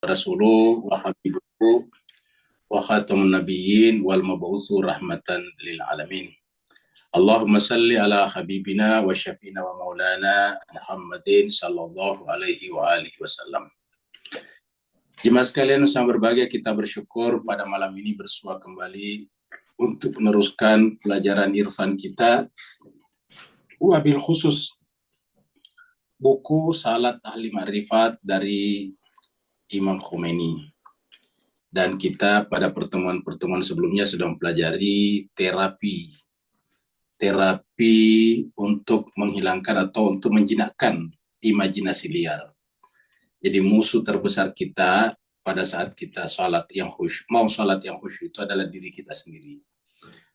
rasuluh wa habibuhu wa khatamun nabiyyin wal mab'utsu rahmatan lil alamin. Allahumma salli ala habibina wa syafiina wa maulana Muhammadin sallallahu alaihi wa alihi wasallam. Jemaah sekalian yang berbahagia, kita bersyukur pada malam ini bersua kembali untuk meneruskan pelajaran irfan kita, wabil khusus buku Salat Ahli Ma'rifat dari Imam Khomeini. Dan kita pada pertemuan-pertemuan sebelumnya sudah mempelajari terapi untuk menghilangkan atau untuk menjinakkan imajinasi liar. Jadi musuh terbesar kita pada saat kita sholat yang khusyuk itu adalah diri kita sendiri.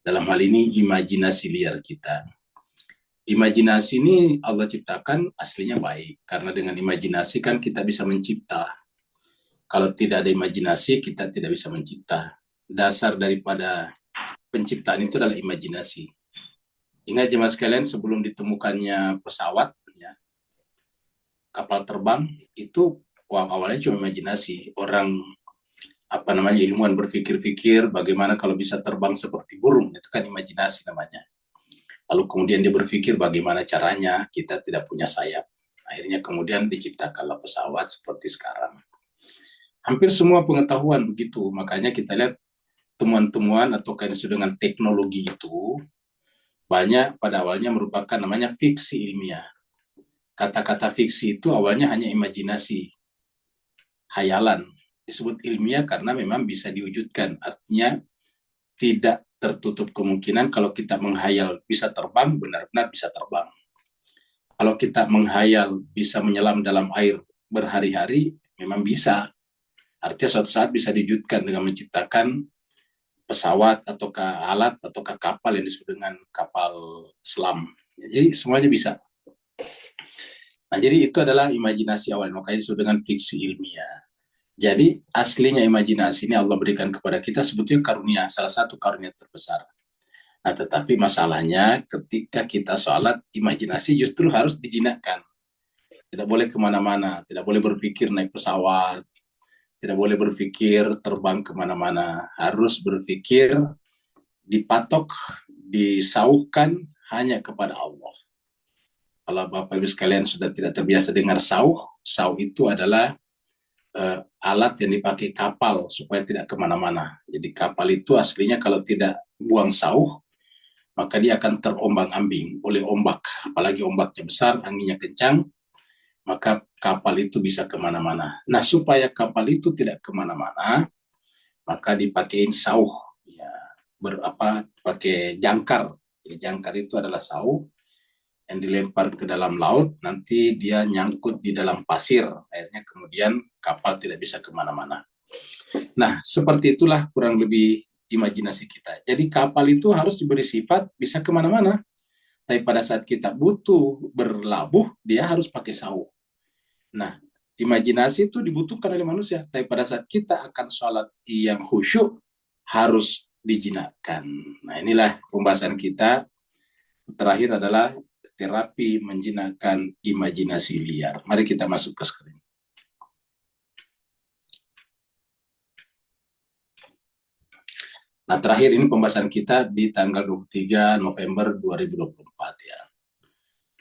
Dalam hal ini imajinasi liar kita. Imajinasi ini Allah ciptakan aslinya baik, karena dengan imajinasi kan kita bisa mencipta. Kalau tidak ada imajinasi, kita tidak bisa mencipta. Dasar daripada penciptaan itu adalah imajinasi. Ingat jemaah sekalian, sebelum ditemukannya pesawat, kapal terbang, itu awalnya cuma imajinasi. Orang ilmuwan berpikir-pikir bagaimana kalau bisa terbang seperti burung, itu kan imajinasi namanya. Lalu kemudian dia berpikir bagaimana caranya, kita tidak punya sayap. Akhirnya kemudian diciptakanlah pesawat seperti sekarang. Hampir semua pengetahuan begitu, makanya kita lihat temuan-temuan atau kaitan dengan teknologi itu banyak pada awalnya merupakan namanya fiksi ilmiah. Kata-kata fiksi itu awalnya hanya imajinasi, hayalan. Disebut ilmiah karena memang bisa diwujudkan. Artinya tidak tertutup kemungkinan kalau kita menghayal bisa terbang, benar-benar bisa terbang. Kalau kita menghayal bisa menyelam dalam air berhari-hari, memang bisa. Artinya suatu saat bisa diwujudkan dengan menciptakan pesawat ataukah alat ataukah kapal yang disebut dengan kapal selam. Jadi semuanya bisa. Nah, jadi itu adalah imajinasi awal, makanya disebut dengan fiksi ilmiah. Jadi aslinya imajinasi ini Allah berikan kepada kita sebetulnya karunia, salah satu karunia terbesar. Nah, tetapi masalahnya ketika kita sholat, imajinasi justru harus dijinakkan. Tidak boleh kemana-mana, tidak boleh berpikir naik pesawat, tidak boleh berpikir terbang kemana-mana. Harus berpikir dipatok, disauhkan hanya kepada Allah. Kalau Bapak Ibu sekalian sudah tidak terbiasa dengar sauh itu adalah alat yang dipakai kapal supaya tidak kemana-mana. Jadi kapal itu aslinya kalau tidak buang sauh, maka dia akan terombang-ambing oleh ombak. Apalagi ombaknya besar, anginnya kencang, maka kapal itu bisa kemana-mana. Nah, supaya kapal itu tidak kemana-mana, maka dipakein sauh, pakai jangkar. Jadi jangkar itu adalah sauh yang dilempar ke dalam laut, nanti dia nyangkut di dalam pasir, akhirnya kemudian kapal tidak bisa kemana-mana. Nah, seperti itulah kurang lebih imajinasi kita. Jadi kapal itu harus diberi sifat bisa kemana-mana, tapi pada saat kita butuh berlabuh, dia harus pakai sauh. Nah, imajinasi itu dibutuhkan oleh manusia, tapi pada saat kita akan sholat yang khusyuk, harus dijinakkan. Nah, inilah pembahasan kita. Terakhir adalah terapi menjinakkan imajinasi liar. Mari kita masuk ke screen. Nah, terakhir ini pembahasan kita di tanggal 23 November 2024 ya.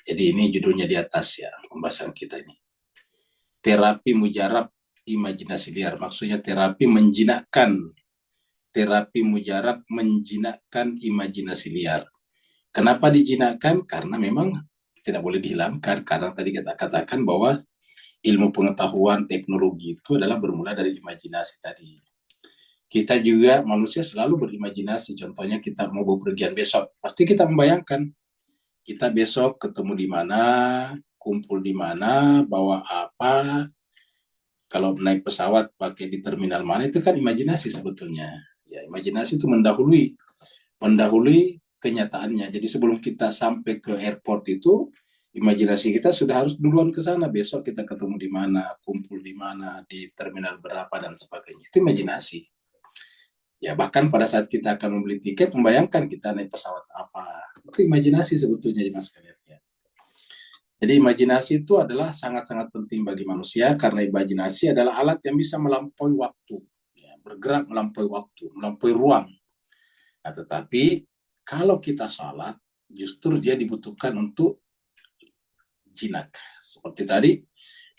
Jadi ini judulnya di atas ya, pembahasan kita ini. Terapi mujarab imajinasi liar, maksudnya terapi menjinakkan. Terapi mujarab menjinakkan imajinasi liar. Kenapa dijinakkan? Karena memang tidak boleh dihilangkan, karena tadi kita katakan bahwa ilmu pengetahuan teknologi itu adalah bermula dari imajinasi tadi. Kita juga manusia selalu berimajinasi, contohnya kita mau bepergian besok, pasti kita membayangkan kita besok ketemu di mana, kumpul di mana, bawa apa, kalau naik pesawat pakai di terminal mana, itu kan imajinasi sebetulnya. Ya, imajinasi itu mendahului kenyataannya. Jadi sebelum kita sampai ke airport itu, imajinasi kita sudah harus duluan ke sana. Besok kita ketemu di mana, kumpul di mana, di terminal berapa dan sebagainya. Itu imajinasi. Ya, bahkan pada saat kita akan membeli tiket, membayangkan kita naik pesawat apa. Itu imajinasi sebetulnya, Mas kalian. Ya. Jadi imajinasi itu adalah sangat-sangat penting bagi manusia karena imajinasi adalah alat yang bisa melampaui waktu, ya, bergerak melampaui waktu, melampaui ruang. Nah, tetapi kalau kita salah, justru dia dibutuhkan untuk jinak. Seperti tadi,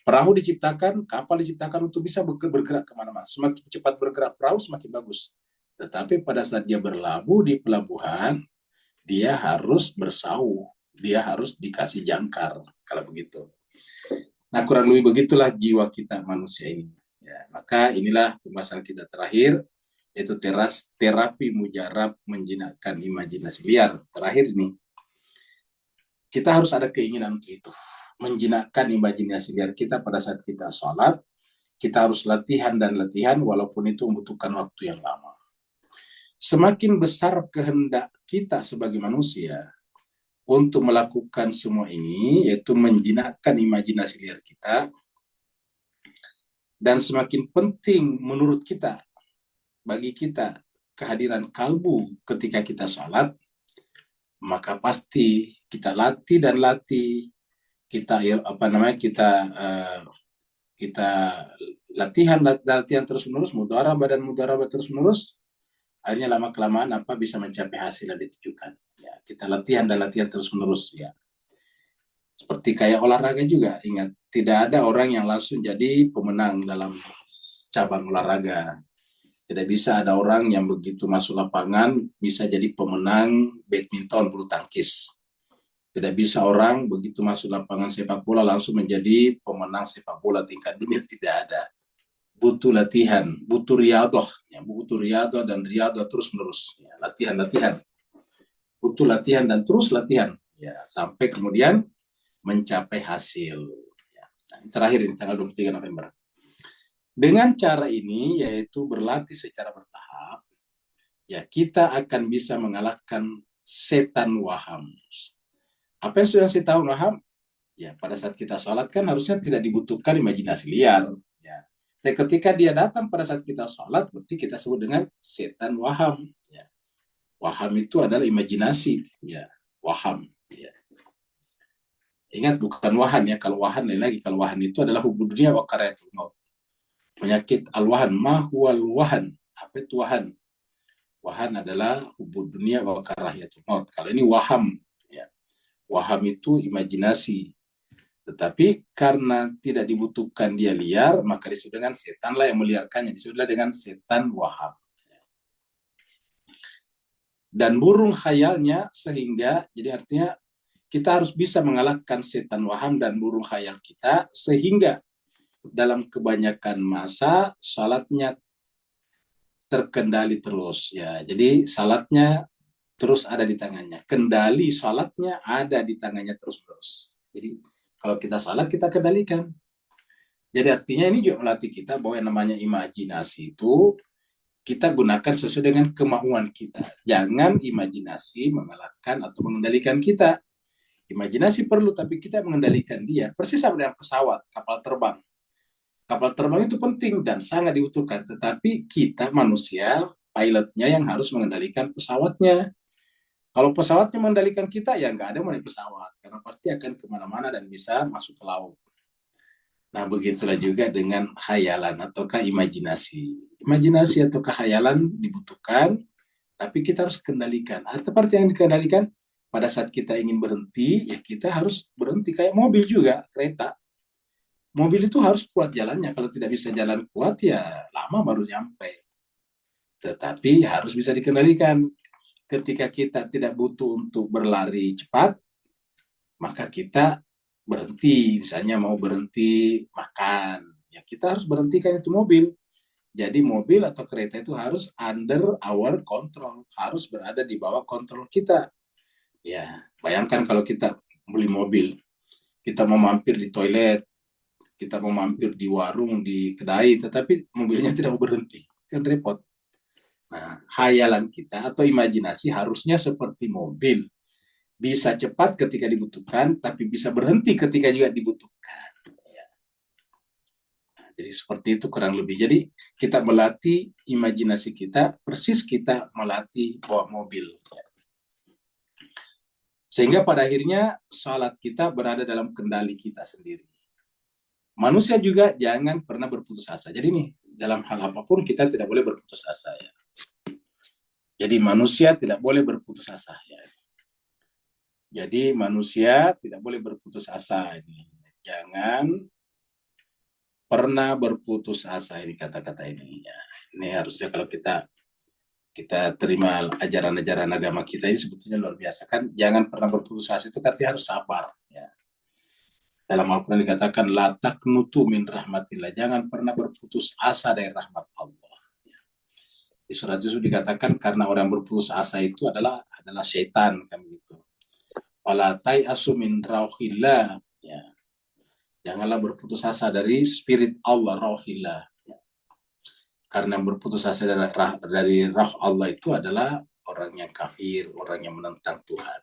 perahu diciptakan, kapal diciptakan untuk bisa bergerak kemana-mana. Semakin cepat bergerak perahu, semakin bagus. Tetapi pada saat dia berlabuh di pelabuhan, dia harus bersauh, dia harus dikasih jangkar, kalau begitu. Nah, kurang lebih begitulah jiwa kita manusia ini. Ya, maka inilah pembahasan kita terakhir, yaitu terapi mujarab menjinakkan imajinasi liar. Terakhir ini, kita harus ada keinginan untuk itu. Menjinakkan imajinasi liar kita pada saat kita sholat, kita harus latihan dan latihan, walaupun itu membutuhkan waktu yang lama. Semakin besar kehendak kita sebagai manusia untuk melakukan semua ini, yaitu menjinakkan imajinasi liar kita, dan semakin penting menurut kita, bagi kita, kehadiran kalbu ketika kita sholat, maka pasti kita latih dan latih, kita kita latihan terus menerus, mudarabah terus menerus, akhirnya lama kelamaan bisa mencapai hasil yang ditujukan. Ya, kita latihan dan latihan terus menerus, ya. Seperti kayak olahraga juga, ingat, tidak ada orang yang langsung jadi pemenang dalam cabang olahraga. Tidak bisa ada orang yang begitu masuk lapangan bisa jadi pemenang badminton, bulu tangkis. Tidak bisa orang begitu masuk lapangan sepak bola langsung menjadi pemenang sepak bola tingkat dunia, tidak ada. Butuh latihan, butuh riadoh, ya, butuh riadoh dan riadoh terus menerus, ya, latihan, butuh latihan dan terus latihan, ya, sampai kemudian mencapai hasil. Ya. Nah, terakhir ini tanggal 23 November. Dengan cara ini, yaitu berlatih secara bertahap, ya kita akan bisa mengalahkan setan waham. Apa yang sudah saya tahu waham? Ya, pada saat kita sholat kan harusnya tidak dibutuhkan imajinasi liar. Ya. Dan ketika dia datang pada saat kita sholat, berarti kita sebut dengan setan waham. Ya. Waham itu adalah imajinasi. Ya. Waham. Ya. Ingat, bukan wahan ya. Kalau wahan lain lagi. Kalau wahan itu adalah hubud dunia wa karayatul maut. Penyakit al-wahan. Mahwal wahan. Apa itu wahan? Wahan adalah hubud dunia wa karayatul maut. Kalau ini waham. Ya. Waham itu imajinasi. Tetapi karena tidak dibutuhkan dia liar, maka disebut dengan setanlah yang meliarkannya. Disebutlah dengan setan waham. Dan burung khayalnya sehingga, jadi artinya kita harus bisa mengalahkan setan waham dan burung khayal kita, sehingga dalam kebanyakan masa salatnya terkendali terus. Ya, jadi salatnya terus ada di tangannya. Kendali salatnya ada di tangannya terus-terus. Jadi kalau kita salat, kita kendalikan. Jadi artinya ini juga melatih kita bahwa yang namanya imajinasi itu kita gunakan sesuai dengan kemauan kita. Jangan imajinasi mengalahkan atau mengendalikan kita. Imajinasi perlu, tapi kita mengendalikan dia. Persis sama dengan pesawat, kapal terbang. Kapal terbang itu penting dan sangat dibutuhkan. Tetapi kita manusia, pilotnya yang harus mengendalikan pesawatnya. Kalau pesawatnya mengendalikan kita, ya nggak ada yang naik pesawat. Karena pasti akan kemana-mana dan bisa masuk ke laut. Nah, begitulah juga dengan khayalan ataukah imajinasi. Imajinasi atau khayalan dibutuhkan, tapi kita harus kendalikan. Arti yang dikendalikan, pada saat kita ingin berhenti, ya kita harus berhenti. Kayak mobil juga, kereta. Mobil itu harus kuat jalannya. Kalau tidak bisa jalan kuat, ya lama baru nyampe. Tetapi harus bisa dikendalikan. Ketika kita tidak butuh untuk berlari cepat, maka kita berhenti, misalnya mau berhenti makan, ya kita harus berhentikan itu mobil. Jadi mobil atau kereta itu harus under our control, harus berada di bawah kontrol kita. Ya, bayangkan kalau kita beli mobil, kita mau mampir di toilet, kita mau mampir di warung, di kedai, tetapi mobilnya tidak mau berhenti, kan repot. Nah, khayalan kita atau imajinasi harusnya seperti mobil, bisa cepat ketika dibutuhkan, tapi bisa berhenti ketika juga dibutuhkan. Ya. Jadi seperti itu kurang lebih. Jadi kita melatih imajinasi kita, persis kita melatih bawa mobil. Sehingga pada akhirnya salat kita berada dalam kendali kita sendiri. Manusia juga jangan pernah berputus asa. Jadi nih, dalam hal apapun kita tidak boleh berputus asa ya. Jadi manusia tidak boleh berputus asa ya. Jadi manusia tidak boleh berputus asa ini. Jangan pernah berputus asa, ini kata-kata ini ya. Ini harusnya kalau kita terima ajaran-ajaran agama kita ini sebetulnya luar biasa kan. Jangan pernah berputus asa itu artinya harus sabar ya. Dalam Al-Quran dikatakan la taqnutu min rahmatillah, jangan pernah berputus asa dari rahmat Allah. Di surat Yusuf dikatakan karena orang berputus asa itu adalah syaitan kan gitu. Wala tai'asu min rauhillah ya. Janganlah berputus asa dari spirit Allah, rauhillah. Ya. Karena berputus asa dari rauh Allah itu adalah orang yang kafir, orang yang menentang Tuhan.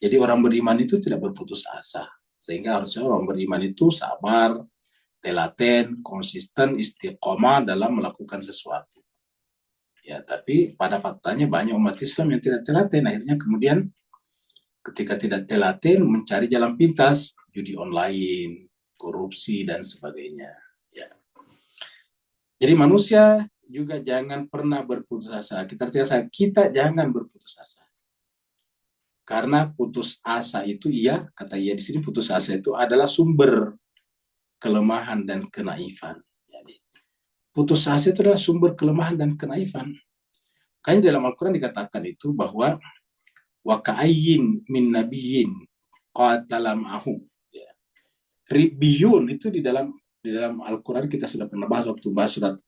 Jadi orang beriman itu tidak berputus asa. Sehingga harusnya orang beriman itu sabar, telaten, konsisten, istiqomah dalam melakukan sesuatu. Ya, tapi pada faktanya banyak umat Islam yang tidak telaten. Akhirnya kemudian ketika tidak telaten mencari jalan pintas, judi online, korupsi dan sebagainya. Ya. Jadi manusia juga jangan pernah berputus asa. Kita jangan berputus asa. Karena putus asa itu kata ia di sini putus asa itu adalah sumber kelemahan dan kenaifan. Jadi, putus asa itu adalah sumber kelemahan dan kenaifan. Kayaknya dalam Al-Quran dikatakan itu bahwa wa ka'ayyin min nabiyyin qatala ma'ahu. Ya. Ribbiyun itu di dalam Al-Quran kita sudah pernah bahas waktu bahas surat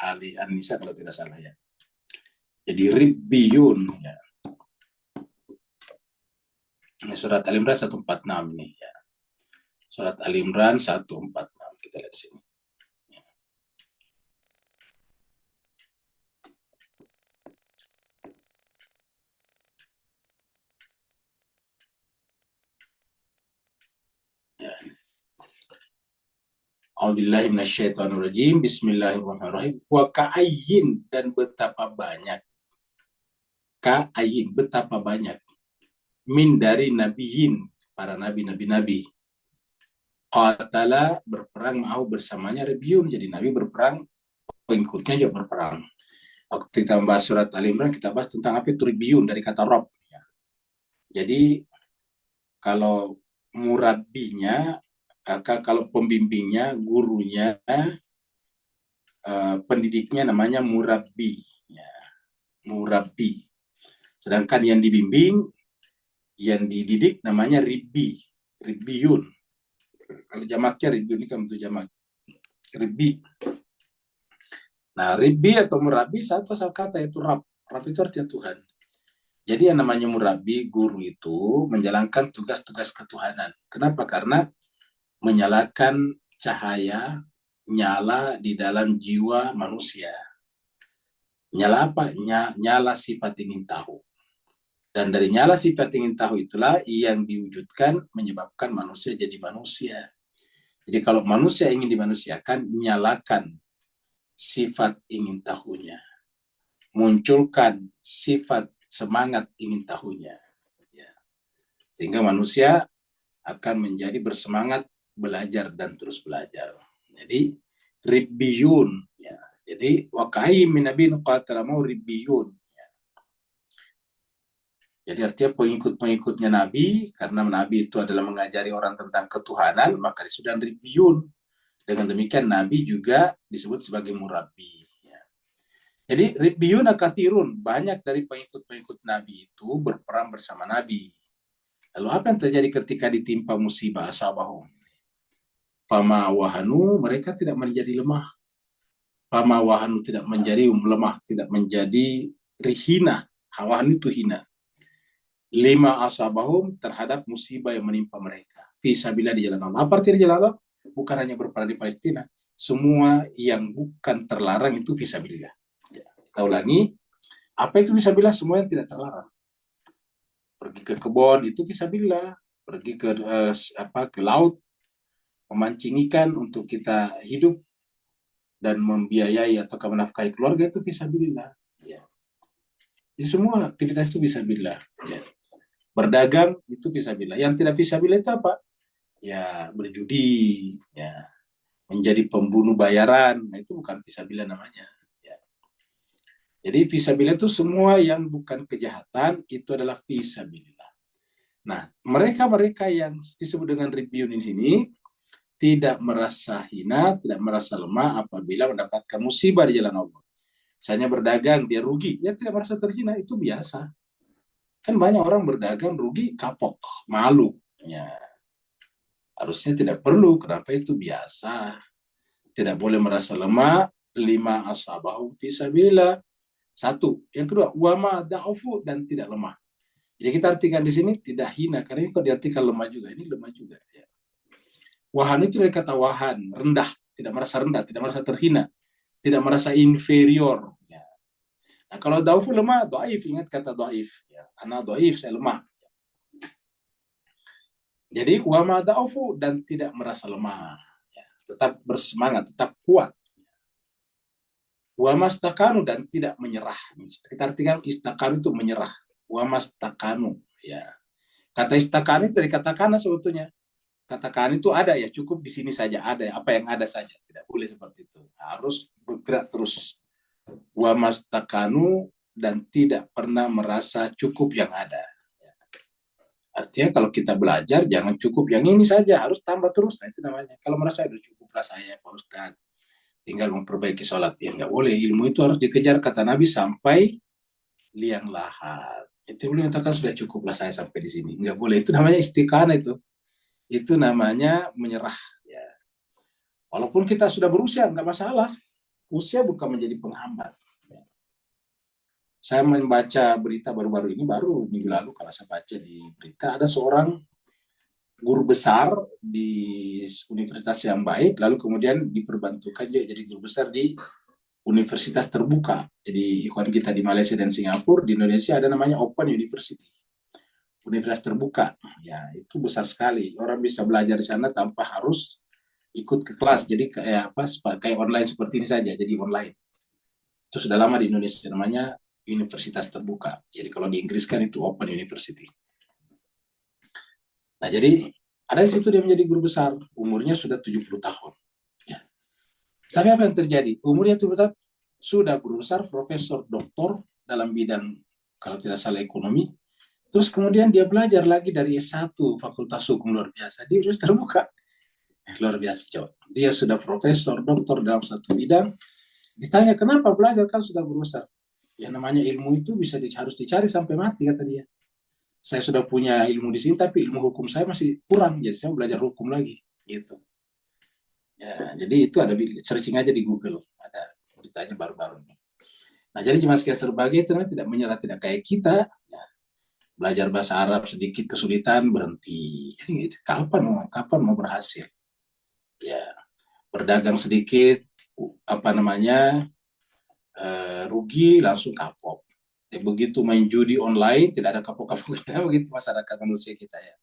Ali An-Nisa kalau tidak salah ya. Jadi ribbiyun ya. Ini surat Al-Imran 146 ini ya. Surat Al-Imran 146 kita lihat di sini. Ya. A'udzubillahi minasyaitonirrajim. Bismillahirrahmanirrahim. Wa ka'ayyin, dan betapa banyak. Ka'ayyin, betapa banyak. Min dari nabiyin, para nabi. Qatala, berperang mau bersamanya Rabiun. Jadi nabi berperang, pengikutnya juga berperang. Waktu kita membahas surat Al-Imran, kita bahas tentang apa itu Rabiun dari kata Rob. Jadi kalau murabinya, kalau pembimbingnya, gurunya, pendidiknya namanya murabbi. Ya, murabbi. Sedangkan yang dibimbing, yang dididik namanya ribbiyun. Kalau jamaknya ribbiyun ini kan bentuk jamak. Ribbi. Nah, ribbi atau murabbi satu asal kata yaitu Rab. Rab itu artinya Tuhan. Jadi yang namanya murabbi, guru itu menjalankan tugas-tugas ketuhanan. Kenapa? Karena menyalakan cahaya, nyala di dalam jiwa manusia. Nyala apa? Nyala sifat ingin tahu. Dan dari nyala sifat ingin tahu itulah yang diwujudkan menyebabkan manusia jadi manusia. Jadi kalau manusia ingin dimanusiakan, nyalakan sifat ingin tahunya. Munculkan sifat semangat ingin tahunya. Ya. Sehingga manusia akan menjadi bersemangat belajar dan terus belajar. Jadi ribbiyun. Ya. Jadi wakai minabin qatalamau ribbiyun. Jadi artinya pengikut-pengikutnya Nabi, karena Nabi itu adalah mengajari orang tentang ketuhanan, maka disebut ribbiyun. Dengan demikian Nabi juga disebut sebagai murabbi. Ya. Jadi ribbiyun akathirun, banyak dari pengikut-pengikut Nabi itu berperang bersama Nabi. Lalu apa yang terjadi ketika ditimpa musibah asabahum? Fama wahanu, mereka tidak menjadi lemah. Fama wahanu, tidak menjadi lemah, tidak menjadi rihina. Hawahan itu hina. Lima asabahum, terhadap musibah yang menimpa mereka. Fisabilillah, di jalan Allah. Apa artinya di jalan Allah? Bukan hanya berperang di Palestina. Semua yang bukan terlarang itu fisabilillah. Ya, kita ulangi. Apa itu fisabilillah? Semua yang tidak terlarang. Pergi ke kebun itu fisabilillah. Pergi ke laut, memancing ikan untuk kita hidup dan membiayai atau menafkahi keluarga itu fisabilillah. Ya. Jadi semua aktivitas itu fisabilillah. Ya. Berdagang itu fisabilillah. Yang tidak fisabilillah itu apa? Ya berjudi, ya menjadi pembunuh bayaran. Nah, itu bukan fisabilillah namanya. Ya. Jadi fisabilillah itu semua yang bukan kejahatan itu adalah fisabilillah. Nah, mereka-mereka yang disebut dengan Ribiun di sini tidak merasa hina, tidak merasa lemah apabila mendapatkan musibah di jalan Allah. Misalnya berdagang, dia rugi, ya tidak merasa terhina, itu biasa. Kan banyak orang berdagang rugi, kapok, malu. Ya, harusnya tidak perlu, kenapa itu biasa. Tidak boleh merasa lemah, lima asabahu fisabilillah. Satu, yang kedua, wama da'ufu dan tidak lemah. Jadi kita artikan di sini tidak hina, karena ini kok diartikan lemah juga, ini lemah juga. Ya. Wahan itu dari kata wahan, rendah, tidak merasa terhina, tidak merasa inferior. Ya. Nah, kalau daufu lemah, doaif, ingat kata doaif. Ya. Anak doaif, saya lemah. Jadi wama daufu dan tidak merasa lemah. Ya. Tetap bersemangat, tetap kuat. Wama stakanu dan tidak menyerah. Kita artikan istakanu itu menyerah. Wama stakanu. Ya. Kata istakanu itu dari kata kana sebetulnya. Katakan itu ada ya, cukup di sini saja ada, apa yang ada saja, tidak boleh seperti itu, harus bergerak terus. Wa mastakanu dan tidak pernah merasa cukup yang ada. Artinya kalau kita belajar jangan cukup yang ini saja, harus tambah terus. Nah, itu namanya. Kalau merasa udah cukuplah saya Pak Ustaz, tinggal memperbaiki sholat, ya nggak boleh. Ilmu itu harus dikejar kata Nabi sampai liang lahat. Itu boleh katakan sudah cukuplah saya sampai di sini, nggak boleh. Itu namanya istiqanah itu namanya menyerah. Ya. Walaupun kita sudah berusia, nggak masalah. Usia bukan menjadi penghambat. Ya. Saya membaca berita baru-baru ini, baru minggu lalu kalau saya baca di berita, ada seorang guru besar di universitas yang baik, lalu kemudian diperbantukan jadi guru besar di universitas terbuka. Jadi ikhwan kita di Malaysia dan Singapura, di Indonesia ada namanya Open University. Universitas terbuka, ya itu besar sekali. Orang bisa belajar di sana tanpa harus ikut ke kelas. Jadi kayak apa? Kayak online seperti ini saja. Jadi online. Itu sudah lama di Indonesia namanya universitas terbuka. Jadi kalau di Inggris kan itu Open University. Nah jadi ada di situ dia menjadi guru besar. Umurnya sudah 70 tahun. Ya. Tapi apa yang terjadi? Umurnya 70 tahun sudah guru besar, profesor, doktor dalam bidang kalau tidak salah ekonomi. Terus kemudian dia belajar lagi dari S1 Fakultas Hukum luar biasa di universitas terbuka. Luar biasa coba. Dia sudah profesor, doktor dalam satu bidang. Ditanya kenapa belajar kan sudah guru besar. Ya namanya ilmu itu harus dicari sampai mati kata dia. Saya sudah punya ilmu di sini tapi ilmu hukum saya masih kurang. Jadi saya belajar hukum lagi gitu. Ya, jadi itu ada searching aja di Google. Ada beritanya baru-baru ini. Nah, jadi cuma sekian serbagi itu tidak menyerah, tidak kayak kita. Ya, belajar bahasa Arab sedikit kesulitan berhenti. Kapan mau berhasil? Ya, berdagang sedikit apa namanya rugi langsung kapok. Ya, begitu main judi online tidak ada kapok-kapoknya begitu masyarakat manusia kita ya.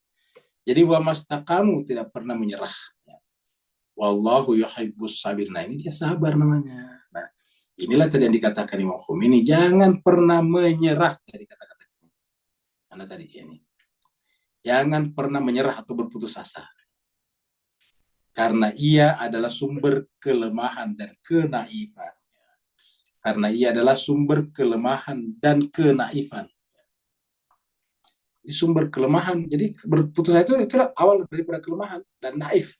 Jadi wa mastaqamu tidak pernah menyerah. Ya. Wallahu yuhibbus sabir. Nah, ini dia sabar namanya. Nah, inilah tadi yang dikatakan Imam Khomeini, jangan pernah menyerah dari kata-kata ini. Mana tadi ini? Jangan pernah menyerah atau berputus asa. Karena ia adalah sumber kelemahan dan kenaifan. Karena ia adalah sumber kelemahan dan kenaifan. Ini sumber kelemahan. Jadi berputus asa itu awal daripada kelemahan dan naif.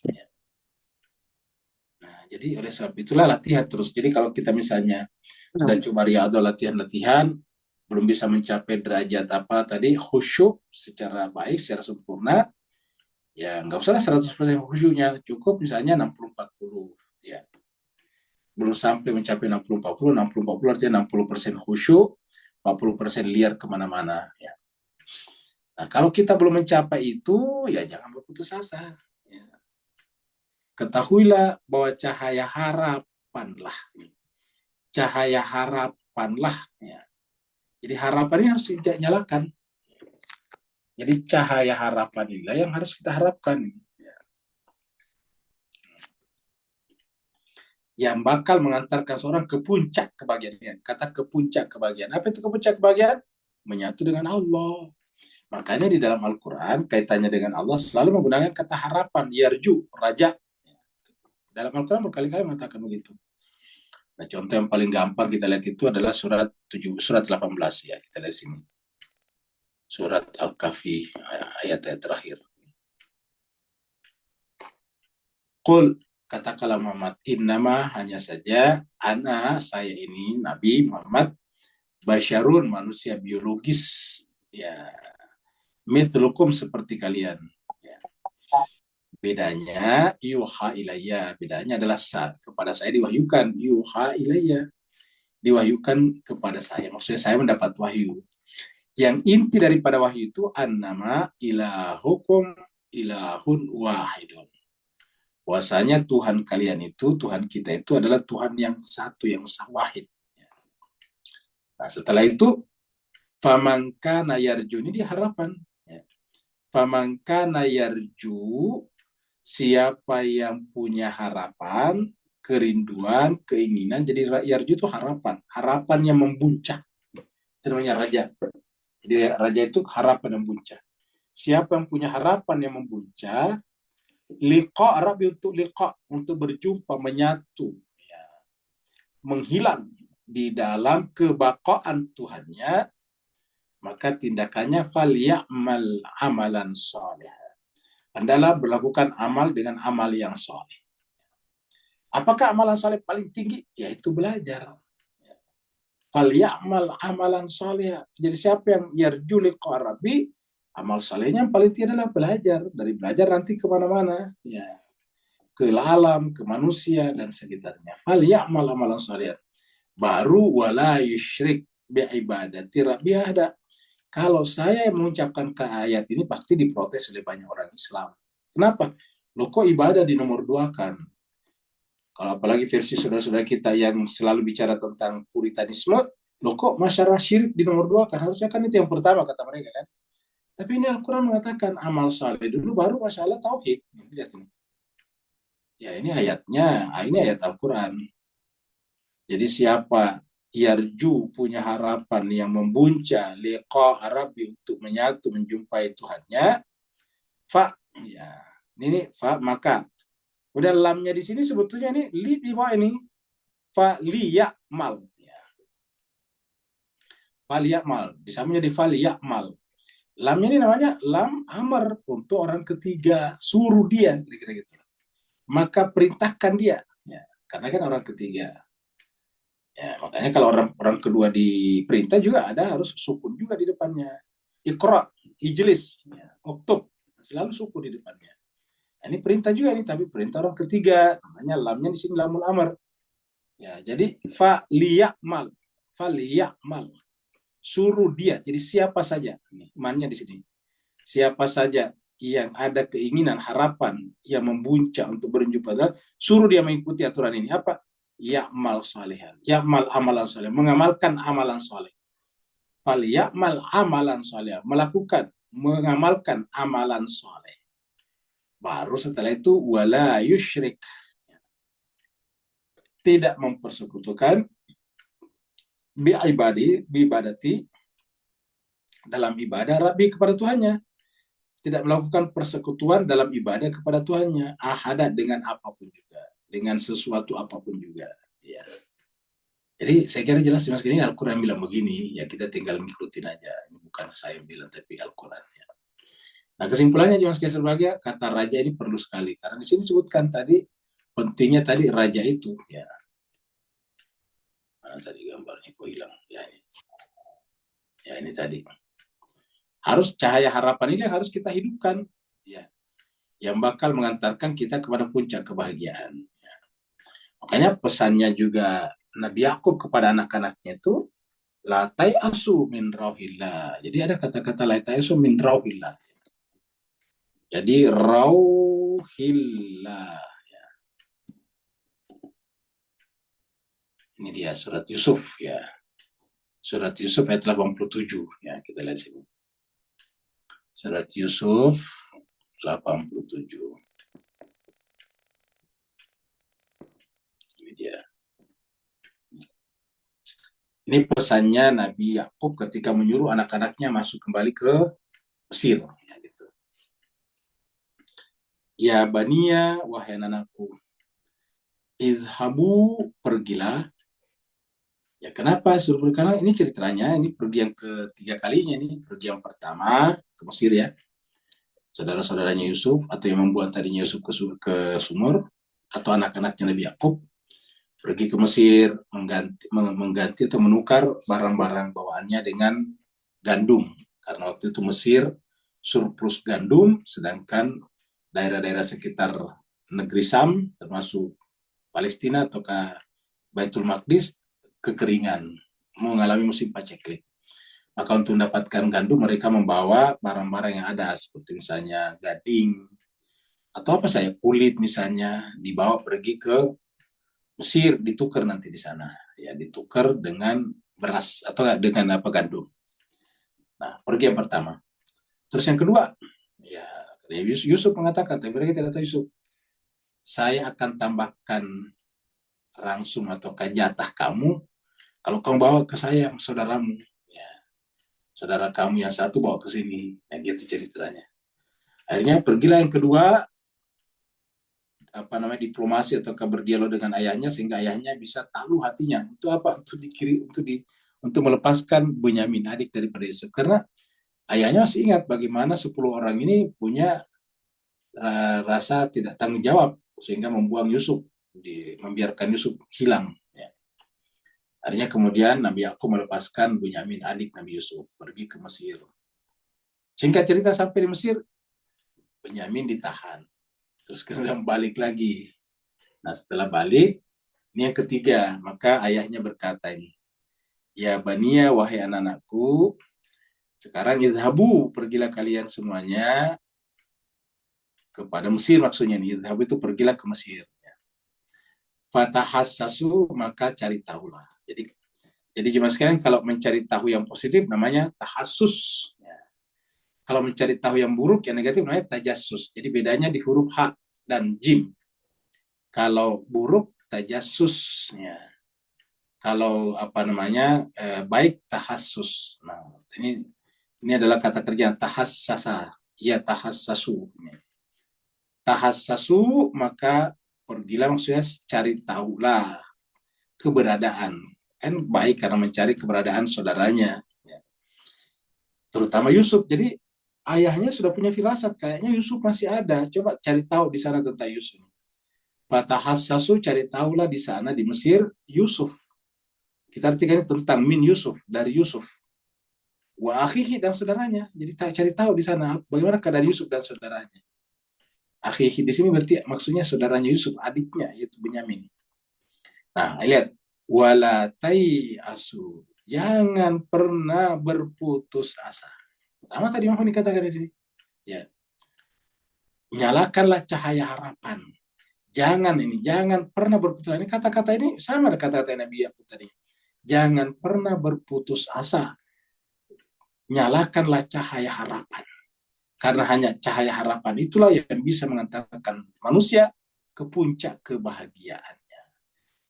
Nah, jadi oleh sebab itulah latihan terus. Jadi kalau kita misalnya sudah coba riyadhah latihan-latihan, belum bisa mencapai derajat apa tadi khusyuk secara baik, secara sempurna, ya nggak usah 100% khusyuknya, cukup misalnya 60-40 ya. Belum sampai mencapai 60-40, 60-40 artinya 60% khusyuk, 40% liar kemana-mana ya. Nah, kalau kita belum mencapai itu, ya jangan berputus asa. Ya. Ketahuilah bahwa cahaya harapanlah. Cahaya harapanlah. Ya. Jadi harapan ini harus dinyalakan. Jadi cahaya harapan inilah yang harus kita harapkan. Ya. Yang bakal mengantarkan seorang ke puncak kebahagiaan. Kata ke puncak kebahagiaan. Apa itu ke puncak kebahagiaan? Menyatu dengan Allah. Makanya di dalam Al-Quran kaitannya dengan Allah selalu menggunakan kata harapan, yarju, raja. Dalam Al-Quran berkali-kali mengatakan begitu. Nah, contoh yang paling gampang kita lihat itu adalah surat 18 ya. Kita lihat sini. Surat Al-Kahfi ayat-ayat terakhir. Qul, katakanlah Muhammad, innama hanya saja saya ini Nabi Muhammad basyarun, manusia biologis, ya, mithlukum seperti kalian, ya. Bedanya yuha ilayya, bedanya adalah saat kepada saya diwahyukan, yuha ilayya, diwahyukan kepada saya, maksudnya saya mendapat wahyu. Yang inti daripada wahyu itu annama ilahukum ilahun wahidun, bahwasanya Tuhan kalian itu, Tuhan kita itu adalah Tuhan yang satu, yang wahid. Nah, setelah itu famangka nayarju, ini dia harapan. Famangka nayarju, siapa yang punya harapan, kerinduan, keinginan. Jadi yarju itu harapan, harapan yang membuncah. Itu namanya raja. Jadi raja itu harapan yang membuncah. Siapa yang punya harapan yang membuncah, liqa, Arabi untuk liqa, untuk berjumpa, menyatu, ya, menghilang di dalam kebaqaan Tuhannya, maka tindakannya falyamal amalan salih. Adalah melakukan amal dengan amal yang saleh. Apakah amalan saleh paling tinggi? Yaitu belajar. Falyamal amalan salih. Jadi siapa yang yarju liqa rabbi, amal salehnya yang paling tinggi adalah belajar. Dari belajar nanti kemana-mana, ya, ke alam, ke manusia dan sekitarnya. Falyamal amalan salih. Baru wala yusyrik bi'ibadati rabbi ada. Kalau saya mengucapkan ke ayat ini pasti diprotes oleh banyak orang Islam. Kenapa? Loh kok ibadah di nomor dua kan? Kalau apalagi versi saudara-saudara kita yang selalu bicara tentang puritanisme, loh kok masyarakat syirik di nomor dua kan? Harusnya kan itu yang pertama kata mereka kan. Tapi ini Al-Quran mengatakan amal saleh dulu baru masalah tauhid. Lihat ini. Ya ini ayatnya, ini ayat Al-Quran. Jadi siapa yarju, punya harapan yang membuncah liqa Arabi, untuk menyatu menjumpai Tuhannya, fa, ya ini fa, maka udah lamnya di sini sebetulnya ini li di bawah ini fa liyamal, ya, fa liyamal disambung jadi fa liyamal. Lamnya ini namanya lam amar, untuk orang ketiga, suruh dia kira-kira gitu, maka perintahkan dia, ya, karena kan orang ketiga. Ya, makanya kalau orang kedua diperintah juga ada harus sukun juga di depannya. Iqra, ijlis, ya, uktub, selalu sukun di depannya. Nah, ini perintah juga ini, tapi perintah orang ketiga, namanya lamnya di sini lamul amar. Ya, jadi fa liyamal, suruh dia. Jadi siapa saja, imannya di sini. Siapa saja yang ada keinginan, harapan yang membuncah untuk berjumpa, suruh dia mengikuti aturan ini. Apa? Ya'mal salihan, ya'mal amalan saleh, mengamalkan amalan saleh. Fal ya'mal amalan saleh, melakukan, mengamalkan amalan saleh. Baru setelah itu wala yusyrik, tidak mempersekutukan biibadati, dalam ibadah Rabbi, kepada Tuhannya. Tidak melakukan persekutuan dalam ibadah kepada Tuhannya, ahada, dengan apapun juga, dengan sesuatu apapun juga, ya. Jadi saya kira jelas Mas, ini Al-Quran bilang begini, ya kita tinggal ngikutin aja. Ini bukan saya yang bilang, tapi Al-Quran, ya. Nah kesimpulannya Mas sebagai kata raja ini perlu sekali, karena di sini sebutkan tadi pentingnya tadi raja itu, ya. Mana tadi gambarnya kok hilang? Ya ini tadi. Harus cahaya harapan ini yang harus kita hidupkan, ya, yang bakal mengantarkan kita kepada puncak kebahagiaan. Ya. Makanya pesannya juga Nabi Yakub kepada anak-anaknya itu la asu min rauhillah. Jadi ada kata-kata la asu min rauhillah. Jadi rauhillah. Ya. Ini dia surat Yusuf, ya. Surat Yusuf ayat 87, ya, kita lihat sini. Surat Yusuf 87. Ini dia. Ini pesannya Nabi Yakub ketika menyuruh anak-anaknya masuk kembali ke Mesir. Ya, gitu. Ya bania, wahai anakku, izhabu, pergilah. Ya kenapa suruh pergi? Karena ini ceritanya, ini pergi yang ketiga kalinya nih. Pergi yang pertama ke Mesir ya, saudara-saudaranya Yusuf, atau yang membuat tadinya Yusuf ke sumur, atau anak-anaknya Nabi Yakub pergi ke Mesir mengganti atau menukar barang-barang bawaannya dengan gandum, karena waktu itu Mesir surplus gandum, sedangkan daerah-daerah sekitar negeri Sam termasuk Palestina ataukah Baitul Maqdis kekeringan, mengalami musim paceklik. Maka untuk mendapatkan gandum mereka membawa barang-barang yang ada seperti misalnya gading atau apa saya kulit misalnya, dibawa pergi ke Mesir, ditukar nanti di sana, ya ditukar dengan beras atau dengan apa gandum. Nah, pergi yang pertama. Terus yang kedua, ya Yusuf mengatakan, tapi mereka tidak tahu Yusuf, saya akan tambahkan rangsum atau jatah kamu kalau kamu bawa ke saya saudaramu, ya saudara kamu yang satu bawa ke sini, yang gitu ceritanya. Akhirnya pergilah yang kedua, apa namanya, diplomasi atau berdialog dengan ayahnya sehingga ayahnya bisa tahu hatinya. Untuk apa? Untuk melepaskan Bunyamin, adik daripada Yusuf. Karena ayahnya masih ingat bagaimana 10 orang ini punya rasa tidak tanggung jawab sehingga membuang Yusuf, membiarkan Yusuf hilang. Ya. Akhirnya kemudian Nabi Yakub melepaskan Bunyamin, adik Nabi Yusuf, pergi ke Mesir. Singkat cerita sampai di Mesir, Bunyamin ditahan. Terus kemudian balik lagi. Nah setelah balik, ini yang ketiga, maka ayahnya berkata ini, ya bania, wahai anak-anakku, sekarang idhabu, pergilah kalian semuanya kepada Mesir, maksudnya nih, idhabu itu pergilah ke Mesir. Fatahassasu, maka cari tahulah. Jadi cuma sekalian, kalau mencari tahu yang positif namanya tahassus. Ya. Kalau mencari tahu yang buruk, yang negatif namanya tajassus. Jadi bedanya di huruf H dan jim. Kalau buruk, tajassus. Ya. Kalau apa namanya, baik, tahassus. Nah, ini adalah kata kerja tahassasa. Ya tahassasu. Tahassasu, maka pergilah, maksudnya cari tahulah keberadaan. Kan baik karena mencari keberadaan saudaranya. Ya. Terutama Yusuf. Jadi ayahnya sudah punya firasat, kayaknya Yusuf masih ada. Coba cari tahu di sana tentang Yusuf. Fatahassasu, cari tahulah di sana di Mesir Yusuf. Kita artikan tentang min Yusuf, dari Yusuf. Wa akhihi, dan saudaranya. Jadi cari tahu di sana bagaimana keadaan Yusuf dan saudaranya. Akhihi di sini berarti maksudnya saudaranya Yusuf, adiknya yaitu Benyamin. Nah, lihat, wala asu, jangan pernah berputus asa. Sama tadi mau dikatakan di sini. Ya. Nyalakanlah cahaya harapan. Jangan pernah berputus asa. Ini kata-kata ini sama dengan kata-kata Nabi Yakub tadi. Jangan pernah berputus asa. Nyalakanlah cahaya harapan. Karena hanya cahaya harapan itulah yang bisa mengantarkan manusia ke puncak kebahagiaannya.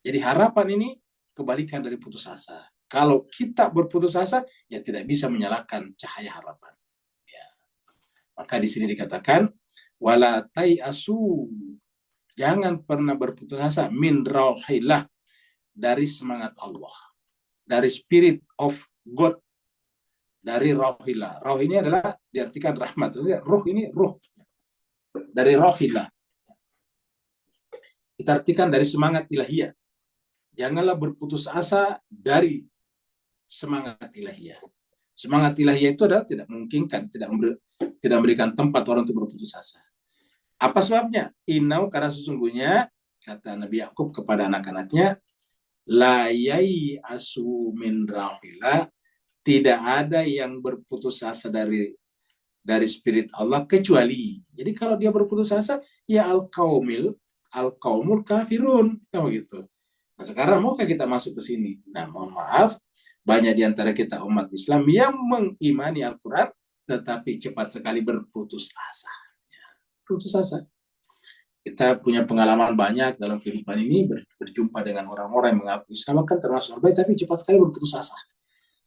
Jadi harapan ini kebalikan dari putus asa. Kalau kita berputus asa, ya tidak bisa menyalakan cahaya harapan. Ya. Maka di sini dikatakan, wala asu, jangan pernah berputus asa min rauhillah, dari semangat Allah, dari spirit of God, dari rauhillah. Rauh ini adalah diartikan rahmat. Ruh ini ruh. Dari rauhillah. Kita artikan dari semangat ilahiyah. Janganlah berputus asa dari semangat ilahiyah. Semangat ilahiyah itu adalah tidak memungkinkan, tidak memberikan tempat orang untuk berputus asa. Apa sebabnya? Inau, karena sesungguhnya, kata Nabi Yakub kepada anak-anaknya, la yai asu min rauhillah, tidak ada yang berputus asa dari spirit Allah kecuali. Jadi kalau dia berputus asa, ya al-qaumul kafirun, kamu gitu. Nah sekarang maukah kita masuk ke sini? Nah mohon maaf, banyak di antara kita umat Islam yang mengimani Al-Quran, tetapi cepat sekali berputus asa. Ya, putus asa. Kita punya pengalaman banyak dalam kehidupan ini, berjumpa dengan orang-orang yang mengaku Islam, kan termasuk baik, tapi cepat sekali berputus asa.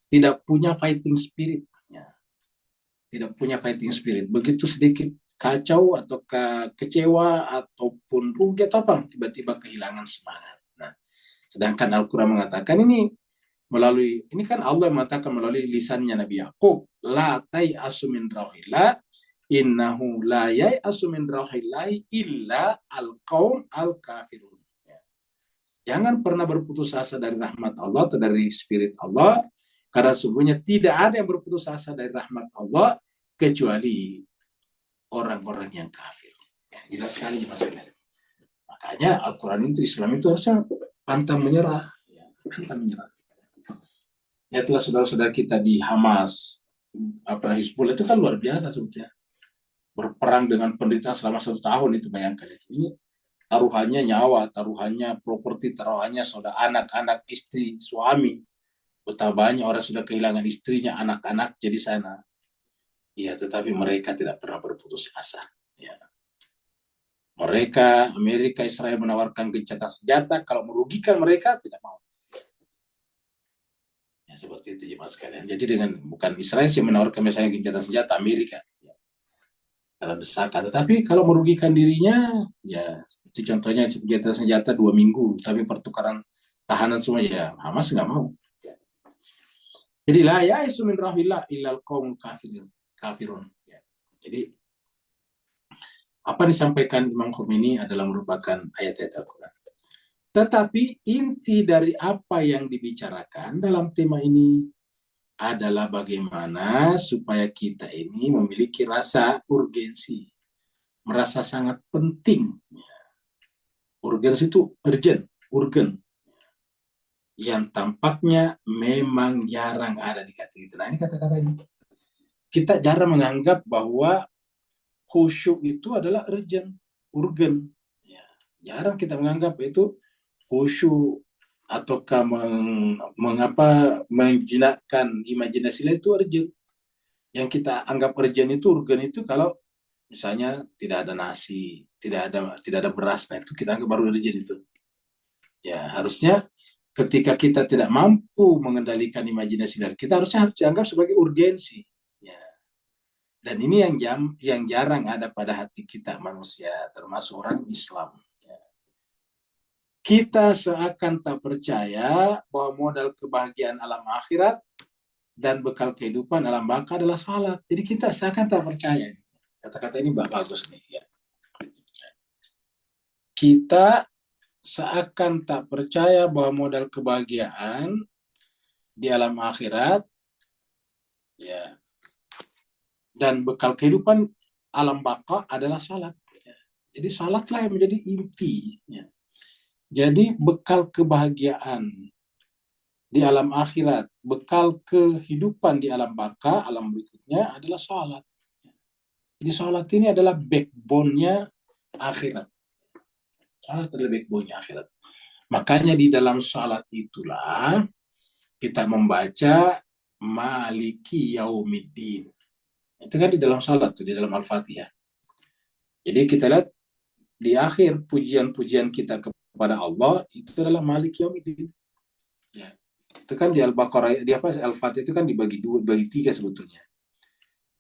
Tidak punya fighting spirit. Ya. tidak punya fighting spirit. Begitu sedikit kacau atau kecewa ataupun rugi atau apa, tiba-tiba kehilangan semangat. Nah, sedangkan Al-Quran mengatakan ini kan Allah mengatakan melalui lisannya Nabi Yakub, la tai'asu min rauhillah innahu la yai'asu min rauhillahi illa al-qaum al-kafirun. Jangan pernah berputus asa dari rahmat Allah atau dari spirit Allah, karena sungguhnya tidak ada yang berputus asa dari rahmat Allah kecuali orang-orang yang kafir. Ya, jelas sekali Mas. Makanya Al-Quran itu, Islam itu harusnya pantang menyerah. Ya, pantang menyerah. Ya, itulah saudara-saudara kita di Hamas, Hizbullah itu kan luar biasa sebetulnya. Berperang dengan penderitaan selama 1 tahun itu, bayangkan itu. Ini taruhannya nyawa, taruhannya properti, taruhannya saudara, anak-anak, istri, suami. Betapa banyak orang sudah kehilangan istrinya, anak-anak jadi sana. Ya, tetapi mereka tidak pernah berputus asa. Ya. Mereka, Amerika, Israel menawarkan gencatan senjata, kalau merugikan mereka tidak mau. Ya, seperti itu jemaah sekalian. Jadi bukan Israel sih menawarkan misalnya gencatan senjata, Amerika. Ya. Dalam desakan. Tetapi kalau merugikan dirinya, ya seperti contohnya gencatan senjata 2 minggu, tapi pertukaran tahanan semua, ya Hamas nggak mau. Ya. Jadi la ya'isu min rahillah illal qaum kafirun. Ya. Jadi apa disampaikan Imam Khomeini adalah merupakan ayat-ayat Al-Quran. Tetapi inti dari apa yang dibicarakan dalam tema ini adalah bagaimana supaya kita ini memiliki rasa urgensi, merasa sangat penting. Urgensi itu urgen, yang tampaknya memang jarang ada di kata kita. Nah, ini kata-kata ini. Kita jarang menganggap bahwa khusyuk itu adalah urgen. Ya, jarang kita menganggap itu khusyuk ataukah menjinakkan imajinasi lain itu urgen. Yang kita anggap urgen itu kalau misalnya tidak ada nasi, tidak ada beras, nah itu kita anggap baru urgen itu. Ya, harusnya ketika kita tidak mampu mengendalikan imajinasi lain, kita harus dianggap sebagai urgensi. Ya. Dan ini yang jarang ada pada hati kita manusia, termasuk orang Islam. Kita seakan tak percaya bahwa modal kebahagiaan alam akhirat dan bekal kehidupan alam baka adalah salat. Jadi kita seakan tak percaya. Kata-kata ini bagus nih. Ya. Kita seakan tak percaya bahwa modal kebahagiaan di alam akhirat, ya, dan bekal kehidupan alam baka adalah salat. Ya. Jadi salatlah yang menjadi inti. Ya. Jadi bekal kebahagiaan di alam akhirat, bekal kehidupan di alam baka, alam berikutnya adalah sholat. Jadi sholat ini adalah backbone-nya akhirat. Sholat adalah backbone-nya akhirat. Makanya di dalam sholat itulah kita membaca Maliki Yaumiddin. Itu kan di dalam sholat, di dalam Al-Fatihah. Jadi kita lihat di akhir pujian-pujian kita kepada Allah itu adalah Maliki Yaumiddin. Ya. Itu kan di Al-Baqarah, Al-Fatihah itu kan dibagi 3 sebetulnya.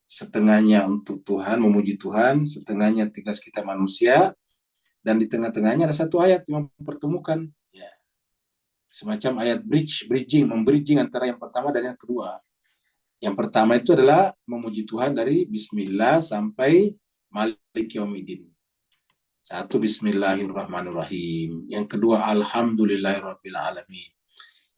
Setengahnya untuk Tuhan, memuji Tuhan, setengahnya tugas kita manusia, dan di tengah-tengahnya ada satu ayat yang mempertemukan. Ya. Semacam ayat membridging antara yang pertama dan yang kedua. Yang pertama itu adalah memuji Tuhan dari Bismillah sampai Maliki Yaumiddin. 1, Bismillahirrahmanirrahim. Yang kedua, Alhamdulillahirabbil alamin.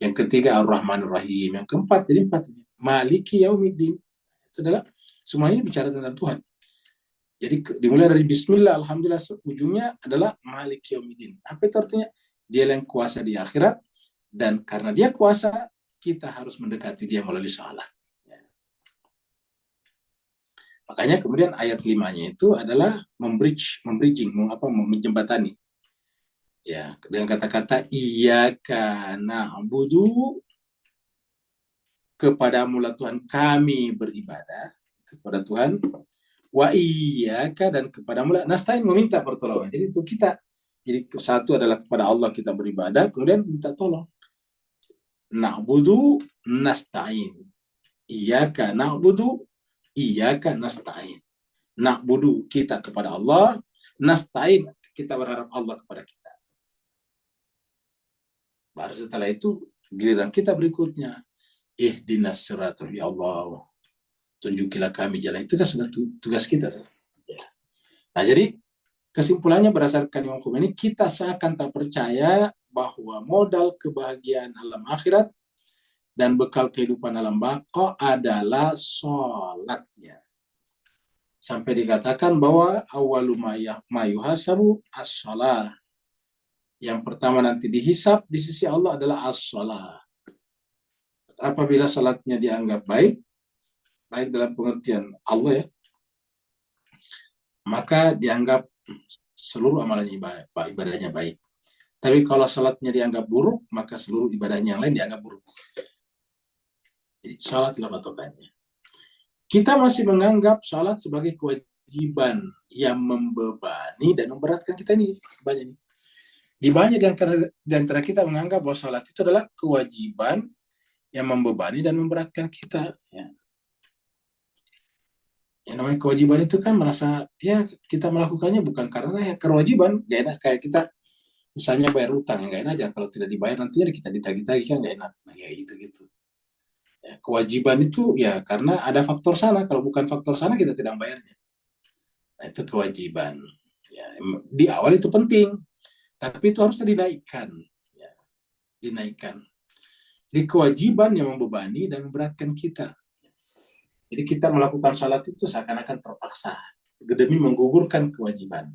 Yang ketiga, Ar-Rahmanir-Rahim. Yang keempat, jadi 4. Maliki Yaumiddin. Itu adalah semuanya bicara tentang Tuhan. Jadi dimulai dari Bismillah, Alhamdulillah, ujungnya adalah Maliki Yaumiddin. Apa itu artinya? Dia yang kuasa di akhirat, dan karena dia kuasa, kita harus mendekati dia melalui salat. Makanya kemudian ayat 5-nya itu adalah menjembatani. Ya, dengan kata-kata iyyaka na'budu, kepadamu lah Tuhan kami beribadah, kepada Tuhan, wa iyyaka, dan kepadamu lah nasta'in, meminta pertolongan. Jadi untuk kita, jadi satu adalah kepada Allah kita beribadah, kemudian minta tolong. Na'budu nasta'in, iyyaka na'budu Iyyaka nasta'in. Na'budu kita kepada Allah, nasta'in kita berharap Allah kepada kita. Baru setelah itu giliran kita berikutnya. Ihdinas siratal, ya Allah, tunjukilah kami jalan. Itu kan sudah tugas kita. Nah, jadi kesimpulannya berdasarkan Imam Khomeini, kita seakan tak percaya bahwa modal kebahagiaan alam akhirat dan bekal kehidupan alam bako adalah sholatnya. Sampai dikatakan bahwa awalu mayuhasabu as-sholah. Yang pertama nanti dihisap di sisi Allah adalah as-sholah. Apabila sholatnya dianggap baik, baik dalam pengertian Allah ya, maka dianggap seluruh amalannya ibadahnya baik. Tapi kalau sholatnya dianggap buruk, maka seluruh ibadahnya yang lain dianggap buruk. Jadi sholatlah patokannya. Kita masih menganggap sholat sebagai kewajiban yang membebani dan memberatkan kita ini banyak. Di banyak di antara kita menganggap bahwa sholat itu adalah kewajiban yang membebani dan memberatkan kita. Ya. Yang namanya kewajiban itu kan merasa ya kita melakukannya bukan karena ya kewajiban, gak enak kayak kita misalnya bayar utang yang gak enak aja kalau tidak dibayar nanti kita ditagih-tagih kan gak enak. Nah, ya gitu-gitu. Ya, kewajiban itu ya karena ada faktor sana, kalau bukan faktor sana kita tidak bayarnya. Nah, itu kewajiban. Ya, di awal itu penting, tapi itu harusnya dinaikkan. Ya, dinaikkan. Jadi kewajiban yang membebani dan memberatkan kita. Jadi kita melakukan salat itu seakan-akan terpaksa demi menggugurkan kewajiban.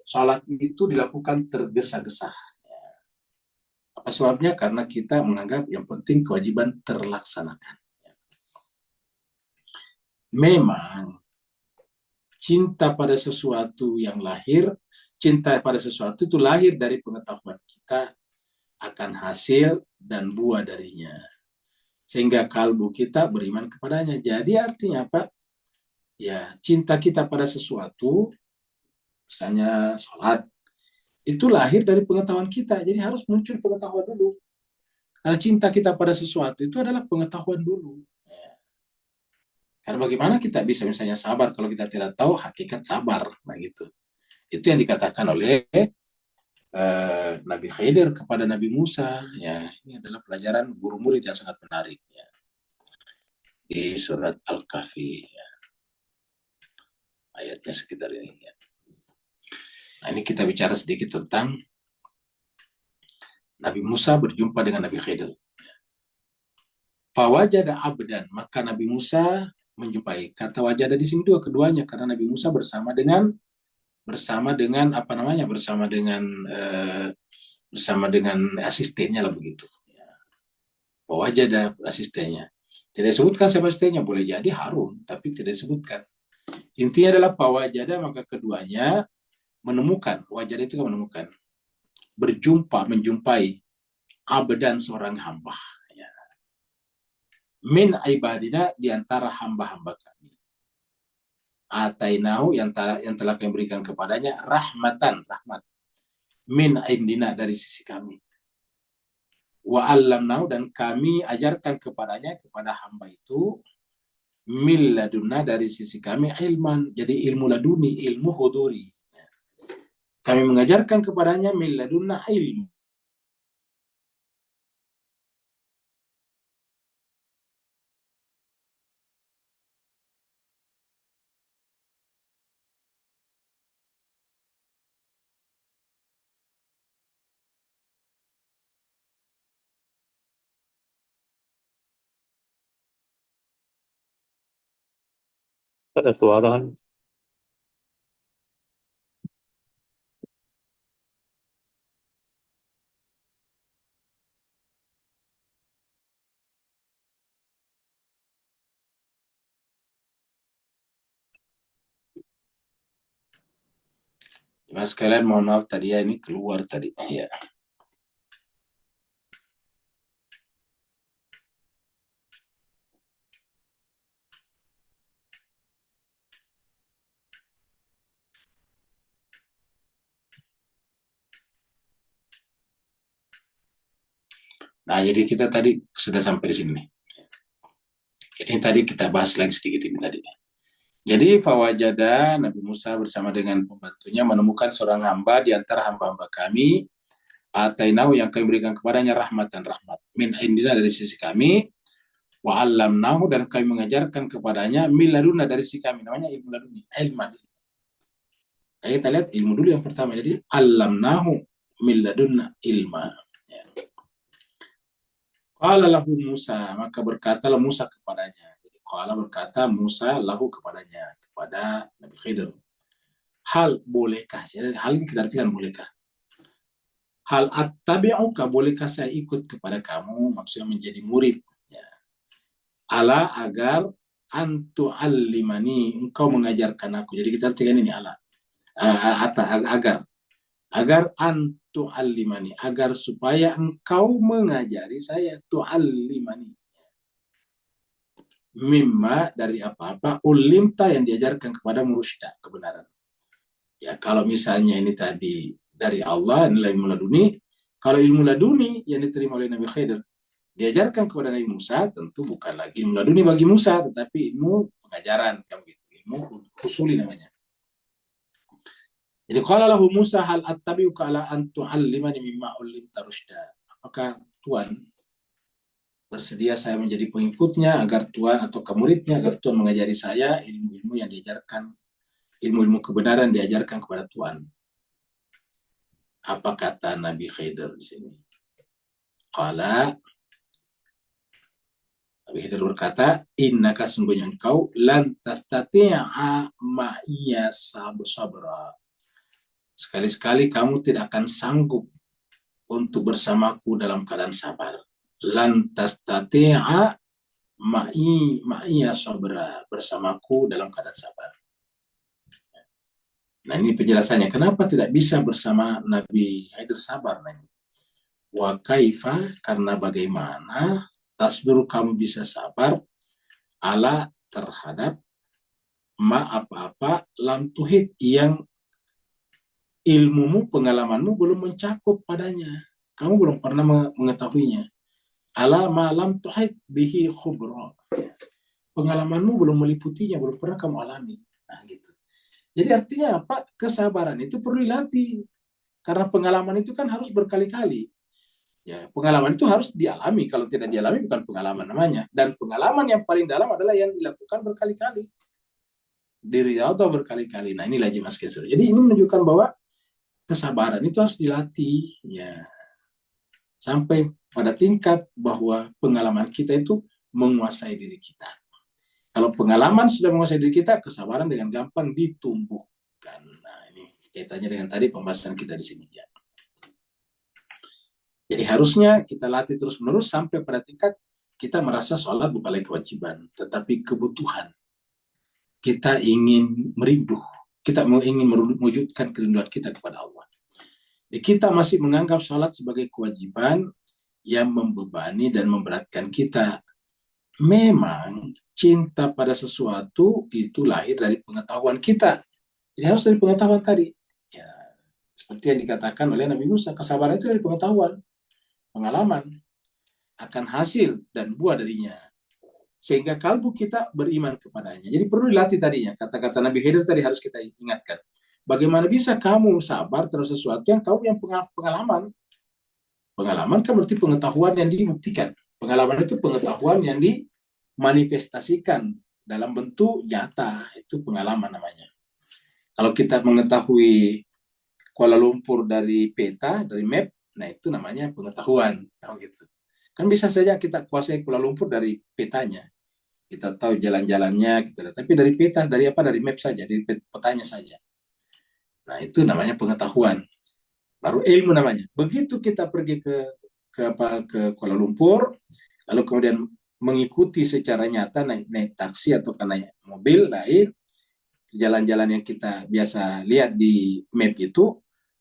Salat itu dilakukan tergesa-gesa. Apa sebabnya? Karena kita menganggap yang penting kewajiban terlaksanakan. Memang cinta pada sesuatu yang lahir, cinta pada sesuatu itu lahir dari pengetahuan kita akan hasil dan buah darinya. Sehingga kalbu kita beriman kepadanya. Jadi artinya apa? Ya, cinta kita pada sesuatu, misalnya sholat, itu lahir dari pengetahuan kita. Jadi harus muncul pengetahuan dulu. Karena cinta kita pada sesuatu itu adalah pengetahuan dulu. Karena bagaimana kita bisa misalnya sabar kalau kita tidak tahu hakikat sabar. Nah gitu. Itu yang dikatakan oleh Nabi Khidir kepada Nabi Musa. Ya, ini adalah pelajaran guru murid yang sangat menarik. Ya. Di surat Al-Kahfi. Ya. Ayatnya sekitar ini. Ya. Nah ini kita bicara sedikit tentang Nabi Musa berjumpa dengan Nabi Khidir. Fawajada abdan, maka Nabi Musa menjumpai. Kata wajada di sini keduanya karena Nabi Musa bersama dengan apa namanya? Bersama dengan asistennya lah begitu. Fawajada asistennya. Tidak disebutkan siapa asistennya, boleh jadi Harun, tapi tidak disebutkan. Intinya adalah fawajada, maka keduanya menemukan, wajada itu kan menemukan, menjumpai abdan seorang hamba. Min ibadina di antara hamba-hamba kami. Atainahu yang telah kami berikan kepadanya rahmatan, rahmat. Min indina dari sisi kami. Wa allamnahu dan kami ajarkan kepadanya, kepada hamba itu, min ladunna dari sisi kami ilman. Jadi ilmu laduni, ilmu huduri. Kami mengajarkan kepadanya min ladunna ilmu. Ada suara kan? Mas kalian mohon maaf tadi ya, ini keluar tadi. Ya. Nah, jadi kita tadi sudah sampai di sini. Ini tadi kita bahas lagi sedikit ini tadi. Jadi fawajada Nabi Musa bersama dengan pembantunya menemukan seorang hamba di antara hamba-hamba kami, atainahu yang kami berikan kepadanya rahmat dan rahmat min indina dari sisi kami, wa allamnahu dan kami mengajarkan kepadanya miladuna dari sisi kami, namanya ilmu laduni, ilman. Kayak kita lihat ilmu dulu yang pertama, jadi allamnahu miladuna ilma. Ya. Qala lahu Musa, maka berkatalah Musa kepadanya. Jadi qala berkata Musa lahu kepadanya, kepada Nabi Khidir. Hal bolehkah? Jadi hal ini kita artikan bolehkah? Hal attabi'uka, bolehkah saya ikut kepada kamu? Maksudnya menjadi murid. Ya. Ala agar antu'allimani, engkau mengajarkan aku. Jadi kita artikan ini ala. Agar antu'allimani, agar supaya engkau mengajari saya, tu'allimani. Mimma, dari apa-apa, ulimta yang diajarkan kepada murusyda, kebenaran. Ya, kalau misalnya ini tadi dari Allah, nilai ilmu laduni. Kalau ilmu laduni yang diterima oleh Nabi Khidir diajarkan kepada Nabi Musa, tentu bukan lagi ilmu laduni bagi Musa, tetapi ilmu pengajaran, kan gitu. Ilmu usuli namanya. Jadi qala lahu Musa hal attabi'uka ala an tu'allimani mimma ullimta rusyda. Apakah Tuhan bersedia saya menjadi pengikutnya agar Tuhan atau muridnya agar Tuhan mengajari saya ilmu-ilmu yang diajarkan, ilmu-ilmu kebenaran diajarkan kepada Tuhan. Apa kata Nabi Khidir di sini? Qala, Nabi Khidir berkata, innaka sungguhnya engkau lan tastati'a ma'iya sabra. Sekali-sekali kamu tidak akan sanggup untuk bersamaku dalam keadaan sabar. Lan tastati'a ma'iya sabra, bersamaku dalam keadaan sabar. Nah, ini penjelasannya. Kenapa tidak bisa bersama Nabi Khidir sabar? Nah, wa kaifa, karena bagaimana tasbiru kamu bisa sabar ala terhadap ma apa-apa lam tuhid yang ilmumu, pengalamanmu belum mencakup padanya. Kamu belum pernah mengetahuinya. Ala ma lam tuhid bihi khubra. Pengalamanmu belum meliputinya, belum pernah kamu alami. Nah, gitu. Jadi artinya apa? Kesabaran itu perlu dilatih. Karena pengalaman itu kan harus berkali-kali. Ya, pengalaman itu harus dialami. Kalau tidak dialami bukan pengalaman namanya. Dan pengalaman yang paling dalam adalah yang dilakukan berkali-kali. Diri atau berkali-kali. Nah, inilah Mas Kesur. Jadi ini menunjukkan bahwa kesabaran itu harus dilatih. Ya, sampai pada tingkat bahwa pengalaman kita itu menguasai diri kita. Kalau pengalaman sudah menguasai diri kita, kesabaran dengan gampang ditumbuhkan. Nah, ini kaitannya dengan tadi pembahasan kita di sini. Ya. Jadi harusnya kita latih terus-menerus sampai pada tingkat kita merasa sholat bukan lagi kewajiban, tetapi kebutuhan. Kita ingin merinduh, kita ingin mewujudkan kerinduan kita kepada Allah. Jadi kita masih menganggap sholat sebagai kewajiban yang membebani dan memberatkan kita. Memang cinta pada sesuatu itu lahir dari pengetahuan kita. Jadi harus dari pengetahuan tadi. Ya, seperti yang dikatakan oleh Nabi Musa, kesabaran itu dari pengetahuan, pengalaman, akan hasil dan buah darinya. Sehingga kalbu kita beriman kepadanya. Jadi perlu dilatih tadinya. Kata-kata Nabi Khidir tadi harus kita ingatkan. Bagaimana bisa kamu sabar terhadap sesuatu yang kamu yang pengalaman? Pengalaman kan berarti pengetahuan yang dibuktikan. Pengalaman itu pengetahuan yang dimanifestasikan dalam bentuk nyata. Itu pengalaman namanya. Kalau kita mengetahui Kuala Lumpur dari peta, dari map, nah itu namanya pengetahuan. Nah, gitu. Kan bisa saja kita kuasai Kuala Lumpur dari petanya. Kita tahu jalan-jalannya, kita tapi dari peta, dari apa? Dari map saja, dari petanya saja. Nah, itu namanya pengetahuan. Baru ilmu namanya. Begitu kita pergi ke Kuala Lumpur, lalu kemudian mengikuti secara nyata naik taksi atau naik mobil lain, jalan-jalan yang kita biasa lihat di map itu,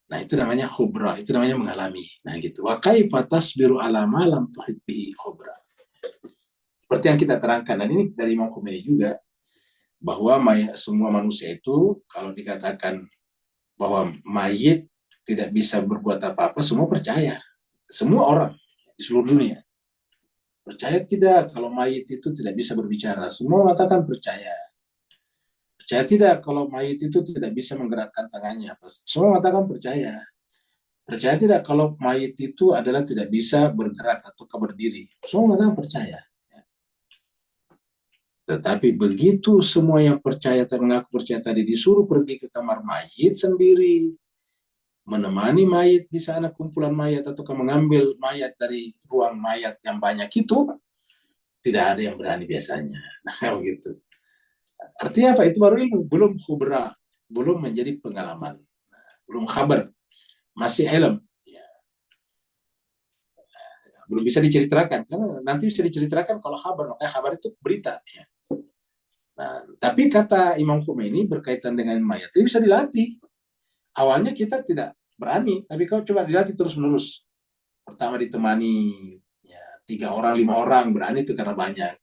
nah itu namanya khubra, itu namanya mengalami. Nah gitu. Wa kaifa tasbiru ala ma lam tuhit bihi khubra. Seperti yang kita terangkan, dan ini dari Imam Khomeini juga, bahwa semua manusia itu kalau dikatakan bahwa mayit tidak bisa berbuat apa-apa, semua percaya. Semua orang di seluruh dunia. Percaya tidak kalau mayit itu tidak bisa berbicara? Semua mengatakan percaya. Percaya tidak kalau mayit itu tidak bisa menggerakkan tangannya? Semua mengatakan percaya. Percaya tidak kalau mayit itu adalah tidak bisa bergerak atau berdiri? Semua mengatakan percaya. Tetapi begitu semua yang percaya dan mengaku percaya tadi disuruh pergi ke kamar mayit sendiri, menemani mayit di sana, kumpulan mayat, atau mengambil mayat dari ruang mayat yang banyak itu, tidak ada yang berani biasanya. Nah, begitu. Artinya apa? Itu baru ilmu, belum khubra, belum menjadi pengalaman, belum khabar, masih ilm. Ya, belum bisa diceritakan, karena nanti bisa diceritakan kalau khabar, makanya khabar itu berita. Ya. Nah, tapi kata Imam Khomeini berkaitan dengan mayat, itu bisa dilatih. Awalnya kita tidak berani, tapi kau coba dilatih terus-menerus. Pertama ditemani ya, 3 orang, 5 orang, berani itu karena banyak.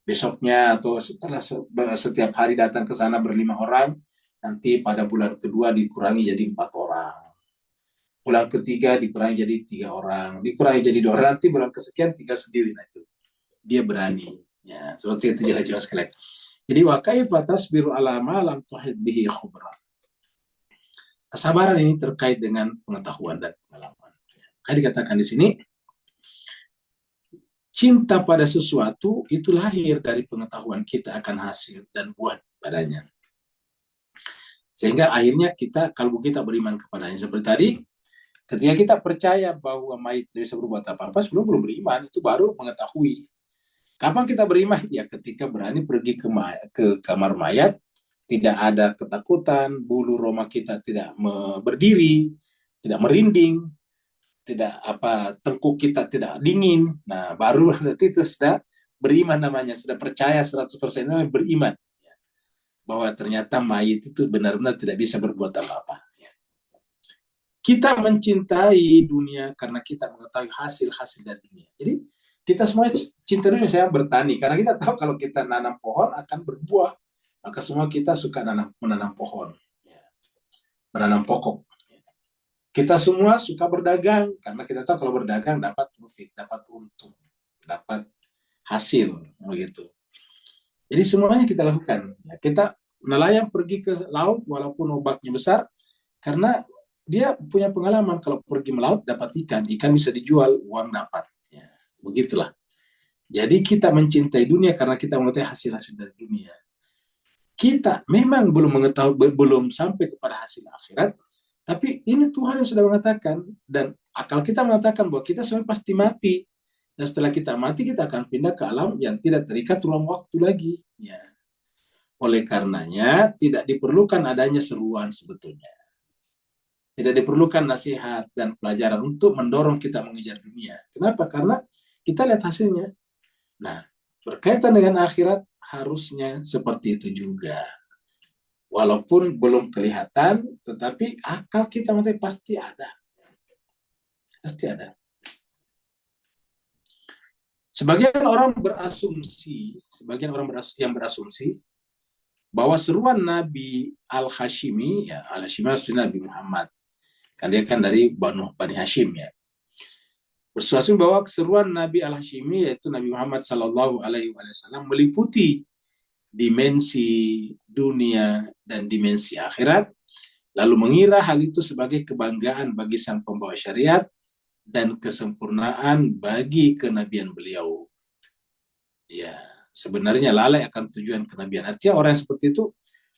Besoknya atau setelah setiap hari datang ke sana ber5 orang, nanti pada bulan kedua dikurangi jadi 4 orang. Bulan ketiga dikurangi jadi 3 orang, dikurangi jadi 2 orang, nanti bulan kesekian tinggal sendiri. Nah itu dia berani. Ya, seperti itu jelas-jelas sekali. Jadi wa kaifa tasbiru ala ma lam tuhid bihi khubra. Kesabaran ini terkait dengan pengetahuan dan pengalaman. Kayak dikatakan di sini, cinta pada sesuatu itu lahir dari pengetahuan kita akan hasil dan buat padanya. Sehingga akhirnya kalau kita beriman kepadanya. Seperti tadi, ketika kita percaya bahwa mayit tidak bisa berbuat apa-apa, sebelum belum beriman, itu baru mengetahui. Kapan kita beriman? Ya ketika berani pergi ke kamar mayat, tidak ada ketakutan, bulu roma kita tidak berdiri, tidak merinding, tidak tengkuk kita tidak dingin. Nah, baru nanti itu sudah beriman namanya, sudah percaya 100% beriman bahwa ternyata mayit itu benar-benar tidak bisa berbuat apa-apa. Kita mencintai dunia karena kita mengetahui hasil-hasil dari dunia. Jadi kita semua cinta dunia. Saya bertani karena kita tahu kalau kita nanam pohon akan berbuah, maka semua kita suka menanam pohon, menanam pokok. Kita semua suka berdagang karena kita tahu kalau berdagang dapat profit, dapat untung, dapat hasil, begitu. Jadi semuanya kita lakukan. Kita nelayan pergi ke laut walaupun ombaknya besar karena dia punya pengalaman kalau pergi melaut dapat ikan bisa dijual, uang dapat. Ya, begitulah. Jadi kita mencintai dunia karena kita mengetahui hasil-hasil dari dunia. Kita memang belum mengetahui, belum sampai kepada hasil akhirat, tapi ini Tuhan yang sudah mengatakan, dan akal kita mengatakan bahwa kita semua pasti mati. Dan setelah kita mati, kita akan pindah ke alam yang tidak terikat ruang waktu lagi. Ya. Oleh karenanya, tidak diperlukan adanya seruan sebetulnya. Tidak diperlukan nasihat dan pelajaran untuk mendorong kita mengejar dunia. Kenapa? Karena kita lihat hasilnya. Nah, berkaitan dengan akhirat, harusnya seperti itu juga. Walaupun belum kelihatan, tetapi akal kita pasti ada. Pasti ada. Sebagian orang yang berasumsi bahwa seruan Nabi Al-Hashimi, ya Al-Hashimi Nabi Muhammad, kan dia kan dari Bani Hashim ya. Berasumsi bahwa seruan Nabi Al-Hashimi yaitu Nabi Muhammad Sallallahu Alaihi Wasallam meliputi dimensi dunia dan dimensi akhirat, lalu mengira hal itu sebagai kebanggaan bagi sang pembawa syariat dan kesempurnaan bagi kenabian beliau. Ya, sebenarnya lalai akan tujuan kenabian. Artinya orang yang seperti itu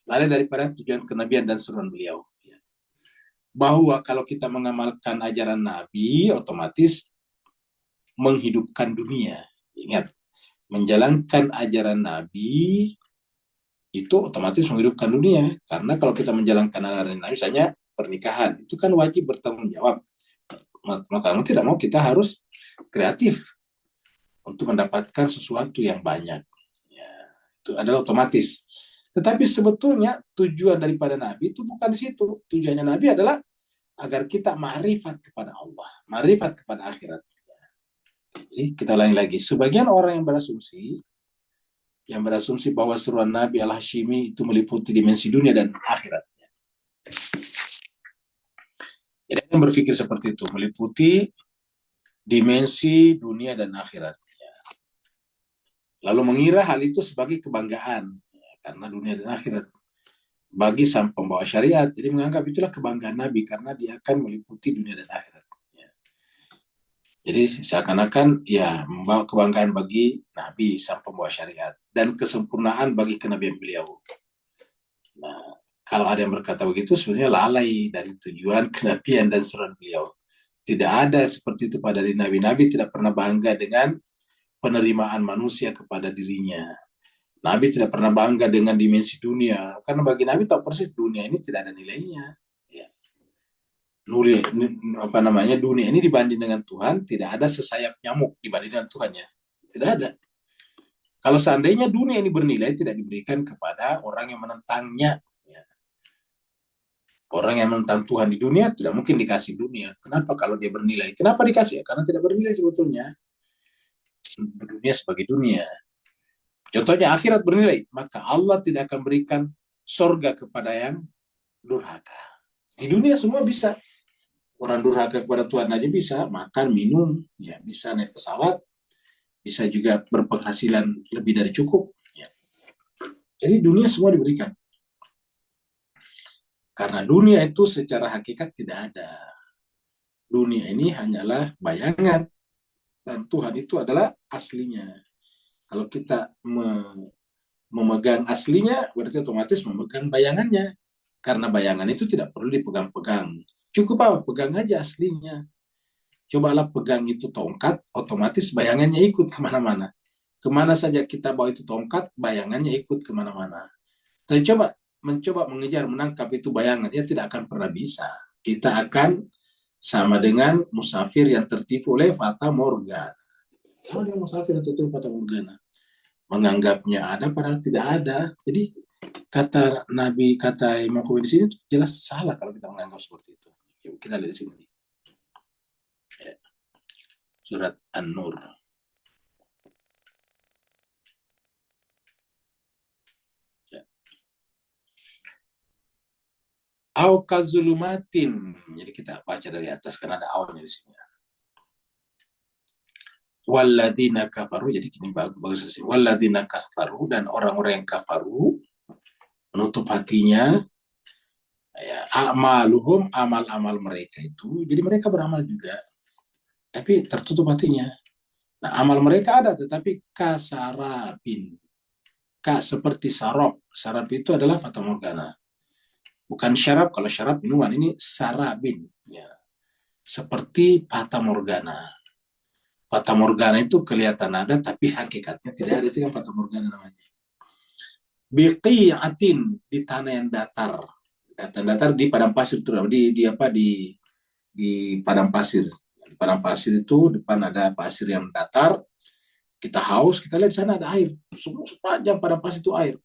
lalai daripada tujuan kenabian dan seruan beliau. Ya. Bahwa kalau kita mengamalkan ajaran Nabi, otomatis menghidupkan dunia. Ingat, menjalankan ajaran Nabi itu otomatis menghidupkan dunia. Karena kalau kita menjalankan ajaran Nabi, misalnya pernikahan, itu kan wajib bertanggung jawab. Maka tidak mau kita harus kreatif untuk mendapatkan sesuatu yang banyak. Ya, itu adalah otomatis. Tetapi sebetulnya tujuan daripada Nabi itu bukan di situ. Tujuannya Nabi adalah agar kita ma'rifat kepada Allah, ma'rifat kepada akhirat. Jadi kita ulangi lagi. Sebagian orang yang berasumsi bahwa seruan Nabi Al-Hashimi itu meliputi dimensi dunia dan akhirat. Jadi yang berpikir seperti itu, meliputi dimensi dunia dan akhirat. lalu mengira hal itu sebagai kebanggaan karena dunia dan akhirat bagi sang pembawa syariat. Jadi menganggap itulah kebanggaan Nabi karena dia akan meliputi dunia dan akhirat. Jadi seakan-akan ya membawa kebanggaan bagi Nabi sang pembawa syariat dan kesempurnaan bagi kenabian beliau. Nah, kalau ada yang berkata begitu sebenarnya lalai dari tujuan kenabian dan seruan beliau. Tidak ada seperti itu pada diri Nabi. Nabi tidak pernah bangga dengan penerimaan manusia kepada dirinya. Nabi tidak pernah bangga dengan dimensi dunia karena bagi Nabi tahu persis dunia ini tidak ada nilainya. Ya. Dunia ini dibanding dengan Tuhan tidak ada sesayap nyamuk dibanding dengan Tuhan ya. Tidak ada. Kalau seandainya dunia ini bernilai tidak diberikan kepada orang yang menentangnya. Ya. Orang yang menentang Tuhan di dunia tidak mungkin dikasih dunia. Kenapa kalau dia bernilai? Kenapa dikasih? Ya, karena tidak bernilai sebetulnya. Dunia sebagai dunia. Contohnya akhirat bernilai, maka Allah tidak akan berikan sorga kepada yang durhaka. Di dunia semua bisa. Orang durhaka kepada Tuhan aja bisa makan, minum, ya bisa naik pesawat, bisa juga berpenghasilan lebih dari cukup. Ya. Jadi dunia semua diberikan. Karena dunia itu secara hakikat tidak ada. Dunia ini hanyalah bayangan dan Tuhan itu adalah aslinya. Kalau kita memegang aslinya, berarti otomatis memegang bayangannya. Karena bayangan itu tidak perlu dipegang-pegang. Cukup apa? Pegang aja aslinya. Cobalah pegang itu tongkat, otomatis bayangannya ikut kemana-mana. Kemana saja kita bawa itu tongkat, bayangannya ikut kemana-mana. Tapi mencoba mengejar, menangkap itu bayangan, ya tidak akan pernah bisa. Kita akan sama dengan musafir yang tertipu oleh fata morgana. Sama dengan musafir yang tertipu fata morgana. Menganggapnya ada, padahal tidak ada. Jadi kata Nabi, kata Imam Khomeini di sini jelas salah kalau kita menganggap seperti itu. Yuk, kita lihat di sini. Surat An-Nur. Au kazulumatin. Jadi kita baca dari atas karena ada awalnya di sini. Walladina kafaru. Jadi ini bagus sih. Walladina kafaru, dan orang-orang yang kafaru menutup hatinya. Ya, amaluhum, amal-amal mereka itu. Jadi mereka beramal juga, tapi tertutup hatinya. Nah, amal mereka ada, tetapi kasarabin. Seperti sarab. Sarab itu adalah fata morgana. Bukan syarab, kalau syarab minuman, ini sarabin. Ya. Seperti fata morgana. Fata morgana itu kelihatan ada, tapi hakikatnya tidak ada. Itu kan fata morgana namanya. Biqi'atin, di tanah yang datar. Datar di padang pasir itu, di padang pasir. Di padang pasir itu depan ada pasir yang datar. Kita haus, kita lihat di sana ada air. Semua sepanjang padang pasir itu air.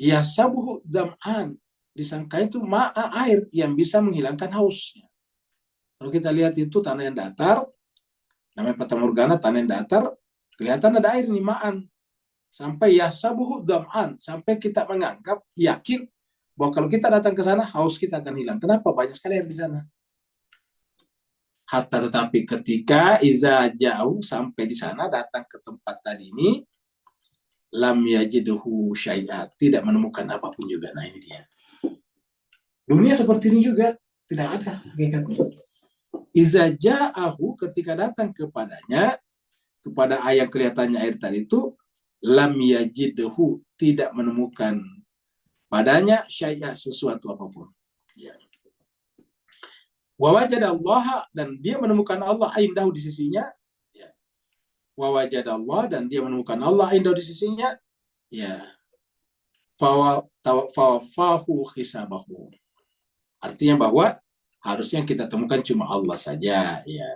Ya sabuhu dam'an, disangka itu ma'a air yang bisa menghilangkan hausnya. Kalau kita lihat itu tanah yang datar, namanya fata morgana, tanah yang datar, kelihatan ada air nih, ma'an. Sampai ya sabuhu dam'an, sampai kita menganggap, yakin bahwa kalau kita datang ke sana, haus kita akan hilang. Kenapa? Banyak sekali air di sana. Hatta tetapi ketika iza jauh sampai di sana, datang ke tempat tadi ini, lam yajidhu syai'a, tidak menemukan apapun juga. Nah ini dia. Dunia seperti ini juga tidak ada hakikatnya. Iza ja'ahu, ketika datang kepadanya, kepada ayat kelihatannya air tadi itu, lam yajidhu, tidak menemukan padanya syai'a, sesuatu apapun. Ya. Wa wajadallaha, dan dia menemukan Allah indahu, di sisinya. Ya. Wa wajadallah, dan dia menemukan Allah indahu, di sisinya. Ya. Fawafahu hisabahu. Artinya bahwa harusnya kita temukan cuma Allah saja. Ya.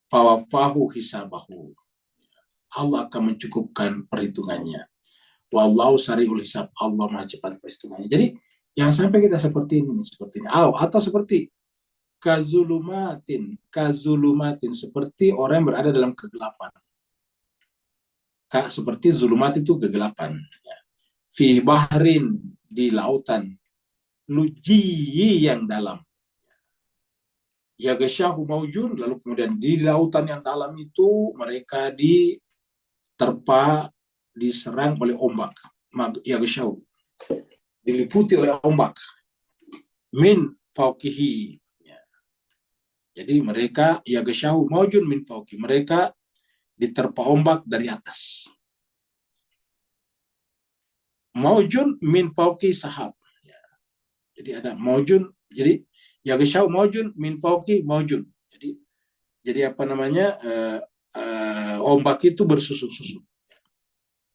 Fawafahu hisabahu. Allah akan mencukupkan perhitungannya. Wallahu sari'ul hisab. Allah maha cepat perhitungannya. Jadi jangan sampai kita seperti ini. Atau seperti kazulumatin, seperti orang yang berada dalam kegelapan. Seperti zulumat itu kegelapan. Fi bahrin, di lautan, lujiyi yang dalam. yaghshahu maujun, lalu kemudian di lautan yang dalam itu mereka diterpa, diserang oleh ombak. Yaghshahu, diliputi oleh ombak. Min fauqihi. Jadi mereka yaghshahu maujun min fauqi, mereka diterpa ombak dari atas. Maujun min fauqi sahab. Jadi ada maujun, jadi yaghshahu maujun min fauqi maujun. Jadi apa namanya? Ombak itu bersusun-susun.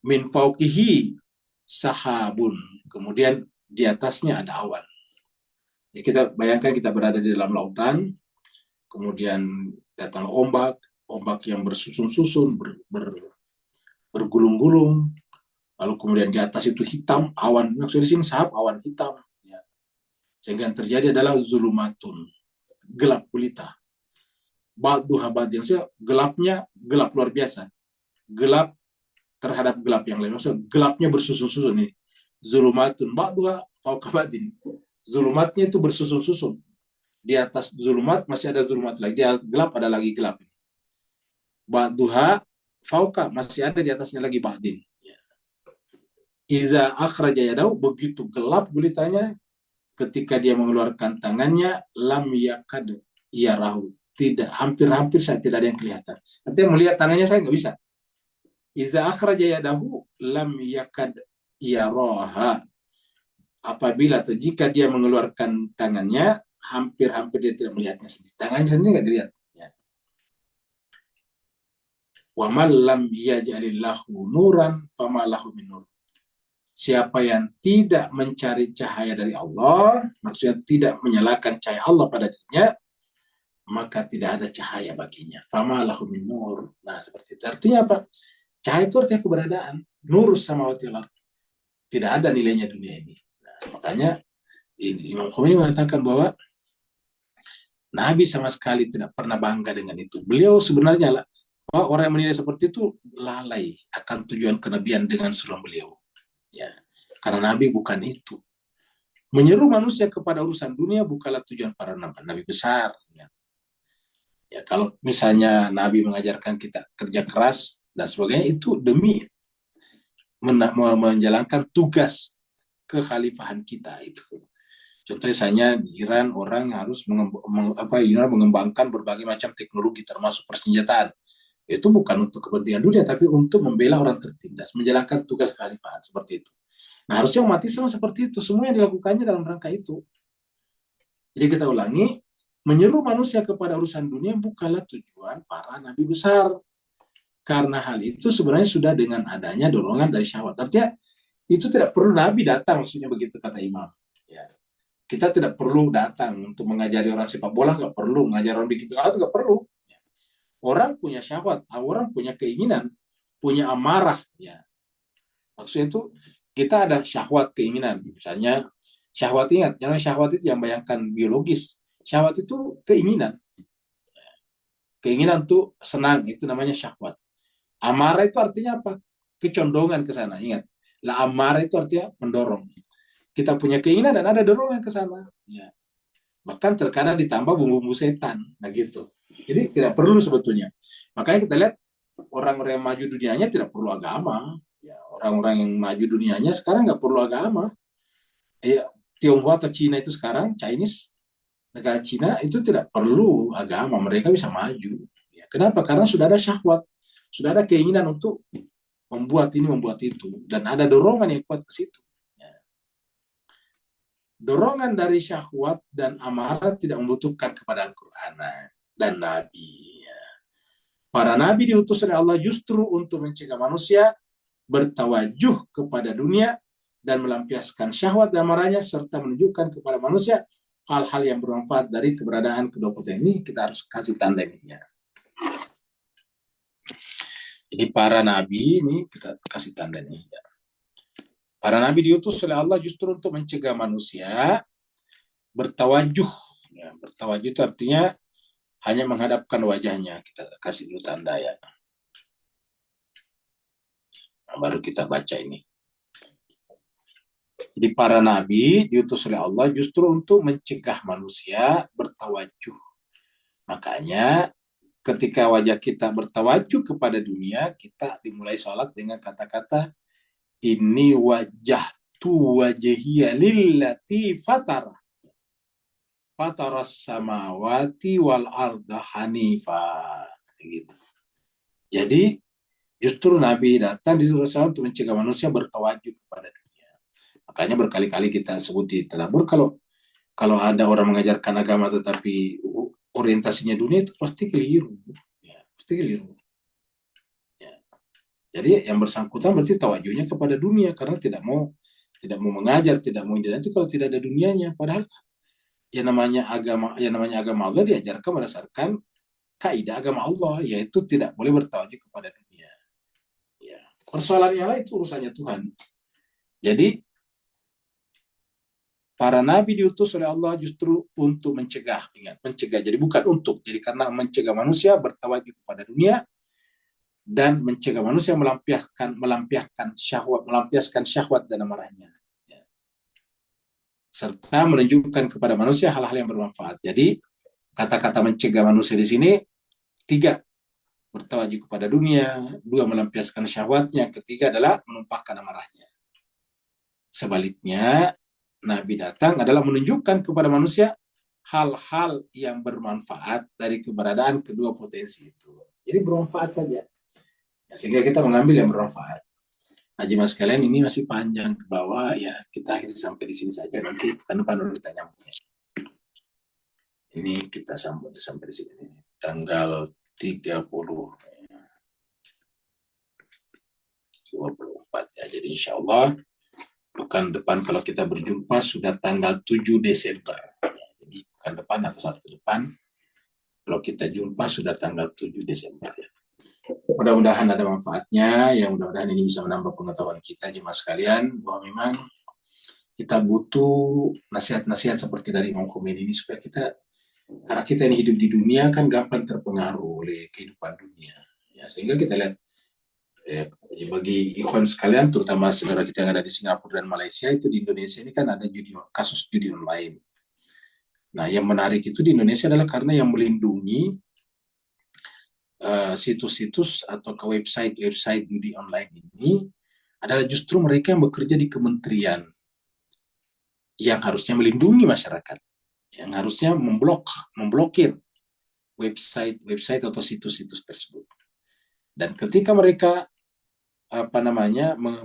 Min fauqihi sahabun. Kemudian di atasnya ada awan. Jadi kita bayangkan kita berada di dalam lautan, kemudian datang ombak, ombak yang bersusun-susun, bergulung-gulung, lalu kemudian di atas itu hitam, awan, maksudnya di sini sahab, awan hitam. Ya. Sehingga yang terjadi adalah zulumatun, gelap gulita. Ba'duha ba'din, maksudnya gelapnya gelap luar biasa. Gelap terhadap gelap yang lain. Maksudnya gelapnya bersusun-susun nih. Zulumatun ba'duha fauqa ba'din. Zulumatnya itu bersusun-susun. Di atas zulumat masih ada zulumat lagi. Di atas gelap ada lagi gelap. Ba'duha fauqa, masih ada di atasnya lagi ba'din. Iza akhraja yadahu, begitu gelap gulitanya, ketika dia mengeluarkan tangannya, lam yakad yarahu, tidak, hampir-hampir saya tidak ada yang kelihatan. Artinya melihat tangannya saya nggak bisa. Iza akhraja yadahu lam yakad yaraha, apabila atau jika dia mengeluarkan tangannya, hampir-hampir dia tidak melihatnya sendiri. Tangannya sendiri nggak dilihat. Ya. Wa man lam yaj'alillahu nuran fama lahu min nur. Siapa yang tidak mencari cahaya dari Allah, maksudnya tidak menyalakan cahaya Allah pada dirinya, maka tidak ada cahaya baginya. Fama lahu min nur. Nah, seperti itu. Artinya apa? Cahaya itu artinya keberadaan. Nur samawati wal ardh. Tidak ada nilainya dunia ini. Nah, makanya Imam Khomeini mengatakan bahwa Nabi sama sekali tidak pernah bangga dengan itu. Beliau sebenarnya orang yang menilai seperti itu lalai akan tujuan kenabian dengan sulam beliau. Ya, karena Nabi bukan itu. Menyeru manusia kepada urusan dunia bukanlah tujuan para nabi besar. Ya. Ya, kalau misalnya Nabi mengajarkan kita kerja keras dan sebagainya, itu demi menjalankan tugas kekhalifahan kita itu. Contohnya misalnya di Iran orang harus mengembangkan berbagai macam teknologi termasuk persenjataan. Itu bukan untuk kepentingan dunia, tapi untuk membela orang tertindas, menjalankan tugas kekhalifahan seperti itu. Nah, harusnya umat Islam seperti itu, semuanya dilakukannya dalam rangka itu. Jadi kita ulangi, menyeru manusia kepada urusan dunia bukanlah tujuan para nabi besar. Karena hal itu sebenarnya sudah dengan adanya dorongan dari syahwat. Artinya itu tidak perlu nabi datang, maksudnya begitu kata Imam. Ya. Kita tidak perlu datang untuk mengajari orang sepak bola, nggak perlu. Mengajar orang bikin pesawat, nggak perlu. Orang punya syahwat, orang punya keinginan, punya amarah. Ya. Maksudnya itu kita ada syahwat, keinginan. Misalnya syahwat, ingat, jangan syahwat itu yang bayangkan biologis. Syahwat itu keinginan. Keinginan tuh senang, itu namanya syahwat. Amarah itu artinya apa? Kecondongan ke sana, ingat. Lah amarah itu artinya mendorong. Kita punya keinginan dan ada dorongan ke sana. Ya. Bahkan terkadang ditambah bumbu-bumbu setan. Nah gitu. Jadi tidak perlu sebetulnya. Makanya kita lihat orang-orang yang maju dunianya tidak perlu agama. Ya, orang-orang yang maju dunianya sekarang nggak perlu agama. Tionghoa atau Cina itu sekarang, Chinese, negara Cina itu tidak perlu agama. Mereka bisa maju. Ya, kenapa? Karena sudah ada syahwat. Sudah ada keinginan untuk membuat ini, membuat itu. Dan ada dorongan yang kuat ke situ. Dorongan dari syahwat dan amarah tidak membutuhkan kepada Al-Quran dan Nabi. Para Nabi diutus oleh Allah justru untuk mencegah manusia bertawajuh kepada dunia dan melampiaskan syahwat dan amarahnya serta menunjukkan kepada manusia hal-hal yang bermanfaat dari keberadaan kedua kota ini. Kita harus kasih tanda ini. Jadi para Nabi ini kita kasih tanda ini. Para nabi diutus oleh Allah justru untuk mencegah manusia bertawajuh. Ya, bertawajuh itu artinya hanya menghadapkan wajahnya. Kita kasih dulu tanda ya. Nah, baru kita baca ini. Jadi para nabi diutus oleh Allah justru untuk mencegah manusia bertawajuh. Makanya ketika wajah kita bertawajuh kepada dunia, kita dimulai sholat dengan kata-kata ini wajah tu wajhiya lillati fataras samawati wal arda hanifa, gitu. Jadi justru Nabi datang di Rasulullah untuk mencegah manusia bertawajuh kepada dunia. Makanya berkali-kali kita sebut di tadabbur, kalau ada orang mengajarkan agama tetapi orientasinya dunia, itu pasti keliru. Ya, pasti keliru. Ya. Jadi yang bersangkutan berarti tawajuhnya kepada dunia karena tidak mau mengajar, tidak mau ini. Nanti kalau tidak ada dunianya, padahal yang namanya agama Allah diajarkan berdasarkan kaidah agama Allah, yaitu tidak boleh bertawajuh kepada dunia. Ya. Persoalannya lah itu urusannya Tuhan. Jadi para nabi diutus oleh Allah justru untuk mencegah, ingat, mencegah. Jadi bukan untuk, jadi karena mencegah manusia bertawajuh kepada dunia dan mencegah manusia melampiaskan syahwat dan amarahnya. Ya. Serta menunjukkan kepada manusia hal-hal yang bermanfaat. Jadi kata-kata mencegah manusia di sini tiga, bertawajuh kepada dunia, dua, melampiaskan syahwatnya, ketiga adalah menumpahkan amarahnya. Sebaliknya, Nabi datang adalah menunjukkan kepada manusia hal-hal yang bermanfaat dari keberadaan kedua potensi itu. Jadi bermanfaat saja. Ya, sehingga kita mengambil yang bermanfaat. Nah, jemaah sekalian, ini masih panjang ke bawah, ya kita akhiri sampai di sini saja. Nanti pekan depan kita nyambung. Ini kita sambung sampai di sini. Tanggal 30 24 ya. Jadi insya Allah pekan depan kalau kita berjumpa sudah tanggal 7 Desember. Jadi pekan depan atau Sabtu depan kalau kita jumpa sudah tanggal 7 Desember ya. Mudah-mudahan ada manfaatnya, ya mudah-mudahan ini bisa menambah pengetahuan kita jemaah sekalian bahwa memang kita butuh nasihat-nasihat seperti dari Imam Khomeini ini supaya kita, karena kita ini hidup di dunia kan gampang terpengaruh oleh kehidupan dunia. Ya, sehingga kita lihat bagi ikhwan sekalian, terutama saudara kita yang ada di Singapura dan Malaysia, itu di Indonesia ini kan ada kasus judi online. Nah, yang menarik itu di Indonesia adalah karena yang melindungi situs-situs atau ke website judi online ini adalah justru mereka yang bekerja di kementerian yang harusnya melindungi masyarakat, yang harusnya memblokir website atau situs-situs tersebut. Dan ketika mereka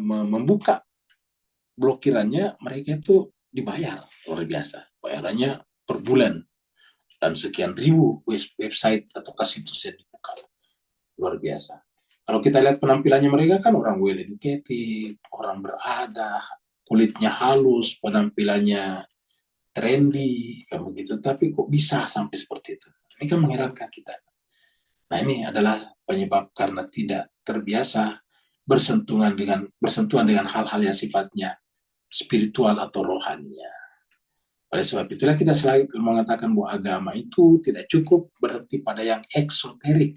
membuka blokirannya, mereka itu dibayar luar biasa, bayarannya per bulan dan sekian ribu website atau situs yang dibuka, luar biasa. Kalau kita lihat penampilannya mereka kan orang well educated, orang berada, kulitnya halus, penampilannya trendy, kayak begitu. Tapi kok bisa sampai seperti itu? Ini kan mengherankan kita. Nah, ini adalah penyebab karena tidak terbiasa bersentuhan dengan hal-hal yang sifatnya spiritual atau rohaninya. Oleh sebab itulah kita selalu mengatakan bahwa agama itu tidak cukup berhenti pada yang eksoterik,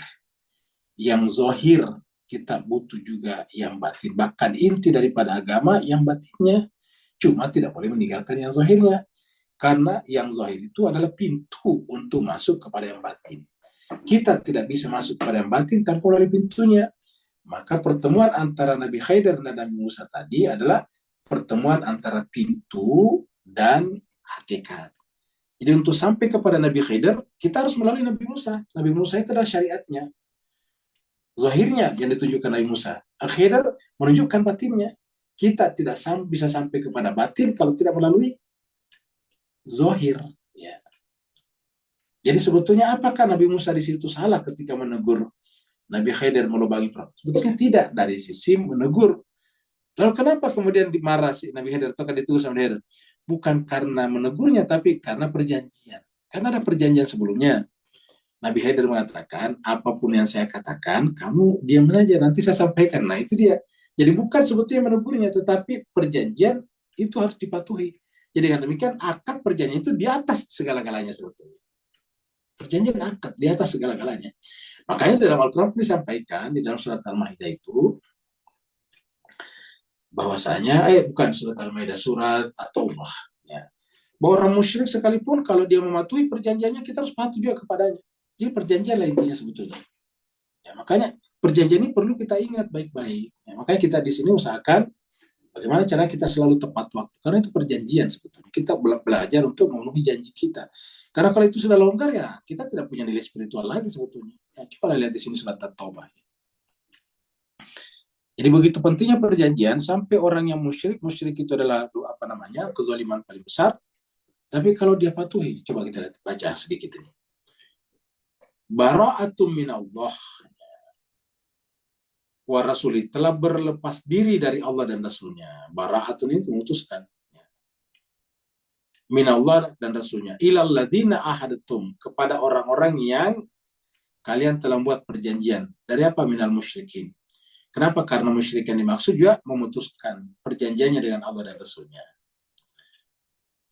yang zohir. Kita butuh juga yang batin. Bahkan inti daripada agama yang batinnya, cuma tidak boleh meninggalkan yang zohirnya. Karena yang zohir itu adalah pintu untuk masuk kepada yang batin. Kita tidak bisa masuk kepada yang batin tanpa melalui pintunya. Maka pertemuan antara Nabi Khidir dan Nabi Musa tadi adalah pertemuan antara pintu dan hakikat. Jadi untuk sampai kepada Nabi Khidir, kita harus melalui Nabi Musa. Nabi Musa itu adalah syariatnya. Zahirnya yang ditunjukkan Nabi Musa. Khidir menunjukkan batinnya. Kita tidak bisa sampai kepada batin kalau tidak melalui zahir. Ya. Jadi sebetulnya apakah Nabi Musa di situ salah ketika menegur Nabi Khidir melubangi perahu? Sebetulnya tidak, dari sisi menegur. Lalu kenapa kemudian dimarah si Nabi Khidir atau ditegur sama Khidir? Bukan karena menegurnya, tapi karena perjanjian. Karena ada perjanjian sebelumnya. Nabi Khidir mengatakan, apapun yang saya katakan, kamu diam saja, nanti saya sampaikan. Nah, itu dia. Jadi bukan sebetulnya menegurnya, tetapi perjanjian itu harus dipatuhi. Jadi dengan demikian, akad perjanjian itu di atas segala-galanya sebetulnya. Perjanjian akad di atas segala-galanya. Makanya dalam Al-Quran disampaikan di dalam surat Al-Maidah itu bahwasanya bukan surat Al-Maidah, surat At-Taubah ya. Bahwa orang musyrik sekalipun kalau dia mematuhi perjanjiannya kita harus patuh juga kepadanya. Jadi perjanjian lah intinya sebetulnya. Ya, makanya perjanjian ini perlu kita ingat baik-baik. Ya, makanya kita di sini usahakan bagaimana cara kita selalu tepat waktu. Karena itu perjanjian sebetulnya. Kita belajar untuk memenuhi janji kita. Karena kalau itu sudah longgar ya kita tidak punya nilai spiritual lagi sebetulnya. Ya, coba lihat di sini surat At-Taubah. Jadi begitu pentingnya perjanjian sampai orang yang musyrik itu adalah apa namanya kezaliman paling besar. Tapi kalau dia patuhi, coba kita lihat, baca sedikit ini. Bara'atum minallah wa rasuli, telah berlepas diri dari Allah dan Rasulnya. Bara'atun itu memutuskan. Minallah dan Rasulnya. Ilal ladina ahadatum, kepada orang-orang yang kalian telah buat perjanjian. Dari apa? Minal musyrikin. Kenapa? Karena musyrik yang dimaksud juga memutuskan perjanjiannya dengan Allah dan Rasulnya.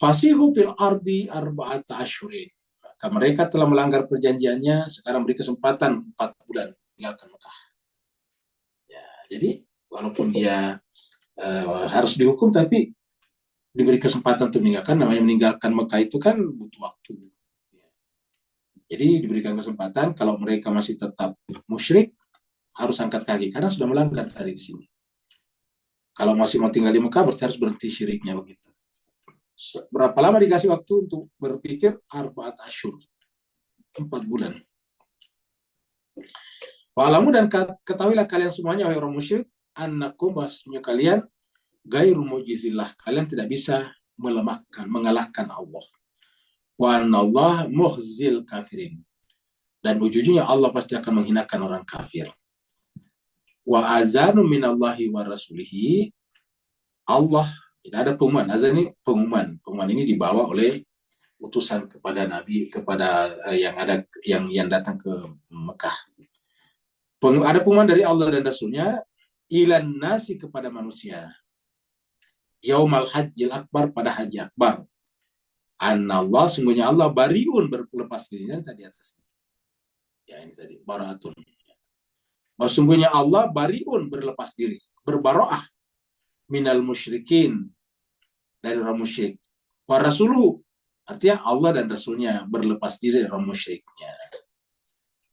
Fasihu fil ardi arba'ata asyurin. Maka mereka telah melanggar perjanjiannya, sekarang beri kesempatan 4 bulan tinggalkan Mekah. Ya, jadi walaupun dia harus dihukum, tapi diberi kesempatan untuk meninggalkan. Namanya meninggalkan Mekah itu kan butuh waktu. Jadi diberikan kesempatan, kalau mereka masih tetap musyrik, harus angkat kaki, karena sudah melanggar tadi di sini. Kalau masih mau tinggal di Mekah, berarti harus berhenti syiriknya begitu. Berapa lama dikasih waktu untuk berpikir? Arba'at asyur, 4 bulan. Wa'alamu, dan ketahuilah kalian semuanya, wahai orang musyrik, annakum, bahasanya kalian, gairu mu'jizillah, kalian tidak bisa mengalahkan Allah. Wa anallah muhzil kafirin, dan ujung-ujungnya Allah pasti akan menghinakan orang kafir. Wa azanu minallahi wa rasulihi, Allah, tidak ada pengumuman. Azan ini pengumuman. Pengumuman ini dibawa oleh utusan kepada Nabi, kepada yang datang ke Mekah. Ada pengumuman dari Allah dan Rasulnya, ilan nasi, kepada manusia. Yaumal hajjil akbar, pada haji akbar. Anallah, sungguhnya Allah, bariun, berlepas dirinya tadi atas. Ya ini tadi, baraatun. Bahwa sungguhnya Allah bariun, berlepas diri, berbaroah, minal musyrikin, dari orang musyrik. Wa rasuluhu, artinya Allah dan Rasulnya berlepas diri dari orang musyriknya.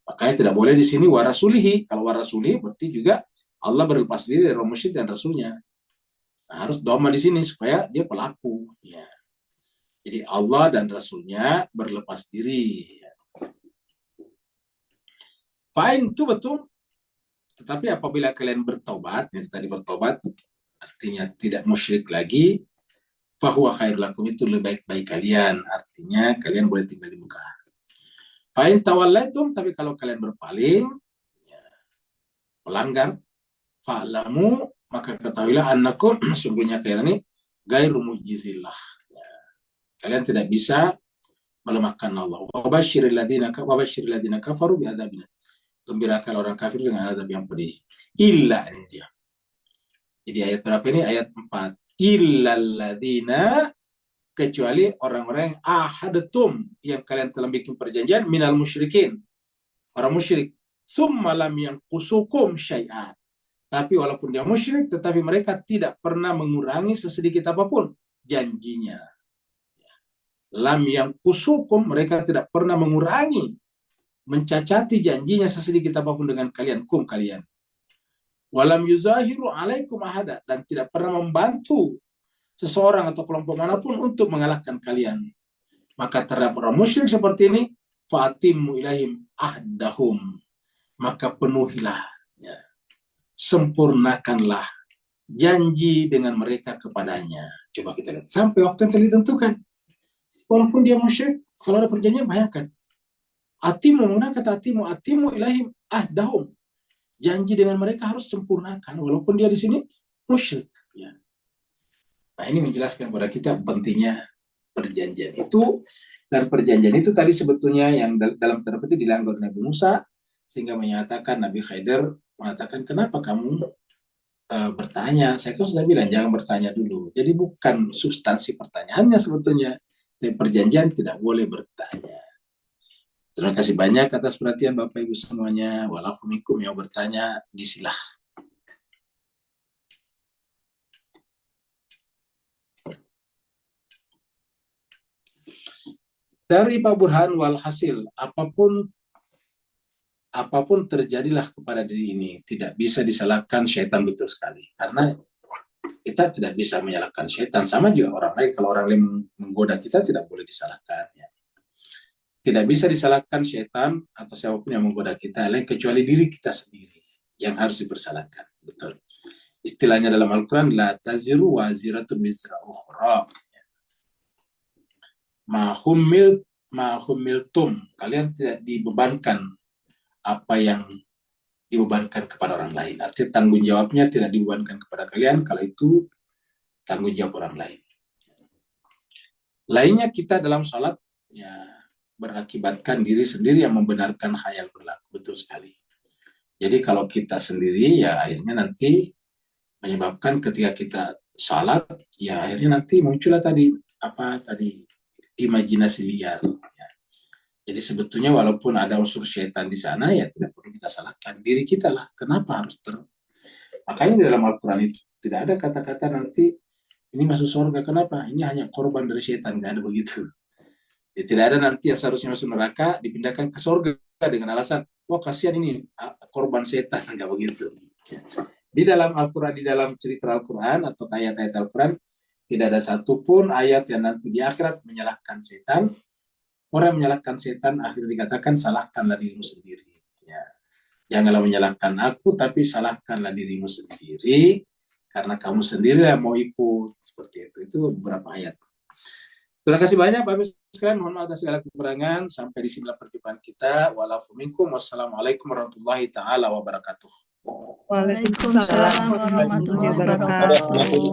Makanya tidak boleh di sini wa rasulihi. Kalau wa rasulihi berarti juga Allah berlepas diri dari orang musyrik dan Rasulnya. Nah, harus doma di sini supaya dia pelaku. Ya. Jadi Allah dan Rasulnya berlepas diri. Fine, itu betul. Tetapi apabila kalian bertobat, yang tadi bertobat, artinya tidak musyrik lagi, fahuwa khair lakum, itu lebih baik kalian, artinya kalian boleh tinggal di Mekah. Fa'in tawallaitum, tapi kalau kalian berpaling, ya, melanggar, fa'lamu, maka ketahuilah annakum, sungguhnya kalian ini gairu mujizillah. Ya. Kalian tidak bisa melemahkan Allah. Wabashiril ladina kafaru bi'adzabin. Gembirakan orang kafir dengan azab yang pedih. Illa, ini dia. Jadi ayat berapa ini? Ayat 4. Illalladzina, kecuali orang-orang yang ahadatum, yang kalian telah bikin perjanjian, minal musyrikin, orang musyrik. Summa lam yanqusukum syai'an. Tapi walaupun dia musyrik, tetapi mereka tidak pernah mengurangi sesedikit apapun janjinya. Lam yanqusukum, mereka tidak pernah mengurangi, mencacati janjinya sesedikit apapun dengan kalian, kalian. Walam yuzahiru alaikum ahada, dan tidak pernah membantu seseorang atau kelompok manapun untuk mengalahkan kalian. Maka terhadap orang musyrik seperti ini, fa'atimmu ilaihim ahdahum, maka penuhilah, ya, sempurnakanlah janji dengan mereka kepadanya. Coba kita lihat, sampai waktu yang telah ditentukan. Walaupun dia musyrik, kalau ada perjanjian, bayangkan. Atimu, mana kata atimu ilaihim ahdahum. Janji dengan mereka harus sempurnakan, walaupun dia di sini musyrik. Ya. Nah, ini menjelaskan kepada kita pentingnya perjanjian itu, dan perjanjian itu tadi sebetulnya yang dalam tanda petik dilanggar Nabi Musa, sehingga menyatakan Nabi Khidir mengatakan, kenapa kamu bertanya? Saya kan sudah bilang jangan bertanya dulu. Jadi bukan substansi pertanyaannya sebetulnya, tapi perjanjian tidak boleh bertanya. Terima kasih banyak atas perhatian Bapak Ibu semuanya. Walafumikum, yang bertanya disilah. Dari Pak Burhan, walhasil, apapun apapun terjadilah kepada diri ini tidak bisa disalahkan syaitan, betul sekali. Karena kita tidak bisa menyalahkan syaitan. Sama juga orang lain, kalau orang lain menggoda kita tidak boleh disalahkan. Ya. Tidak bisa disalahkan syaitan atau siapapun yang menggoda kita, lain kecuali diri kita sendiri yang harus dipersalahkan. Betul. Istilahnya dalam Al-Quran, la taziru waziratun wizra ukhra. Mahumiltum, kalian tidak dibebankan apa yang dibebankan kepada orang lain. Artinya tanggung jawabnya tidak dibebankan kepada kalian, kalau itu tanggung jawab orang lain. Lainnya kita dalam salat ya berakibatkan diri sendiri yang membenarkan khayal berlaku, betul sekali. Jadi kalau kita sendiri ya akhirnya nanti menyebabkan ketika kita salat ya akhirnya nanti muncullah tadi imajinasi liar. Ya. Jadi sebetulnya walaupun ada unsur syaitan di sana ya tidak perlu kita salahkan diri kita lah. Kenapa harus Makanya di dalam Al-Quran itu tidak ada kata-kata nanti ini masuk surga. Kenapa? Ini hanya korban dari syaitan, nggak ada begitu. Ya, tidak ada nanti yang seharusnya masuk neraka dipindahkan ke surga dengan alasan wah kasihan ini korban setan, nggak begitu. Ya. Di dalam Al-Quran, di dalam cerita Al-Quran atau ayat-ayat Al-Quran tidak ada satupun ayat yang nanti di akhirat menyalahkan setan. Orang yang menyalahkan setan akhirnya dikatakan salahkanlah dirimu sendiri. Ya. Janganlah menyalahkan aku, tapi salahkanlah dirimu sendiri karena kamu sendiri yang mau ikut seperti itu. Itu beberapa ayat. Terima kasih banyak Bapak Ibu sekalian. Mohon maaf atas segala kekurangan. Sampai di sini perjumpaan kita. Wassalamualaikum warahmatullahi taala wabarakatuh. Waalaikumsalam warahmatullahi wabarakatuh.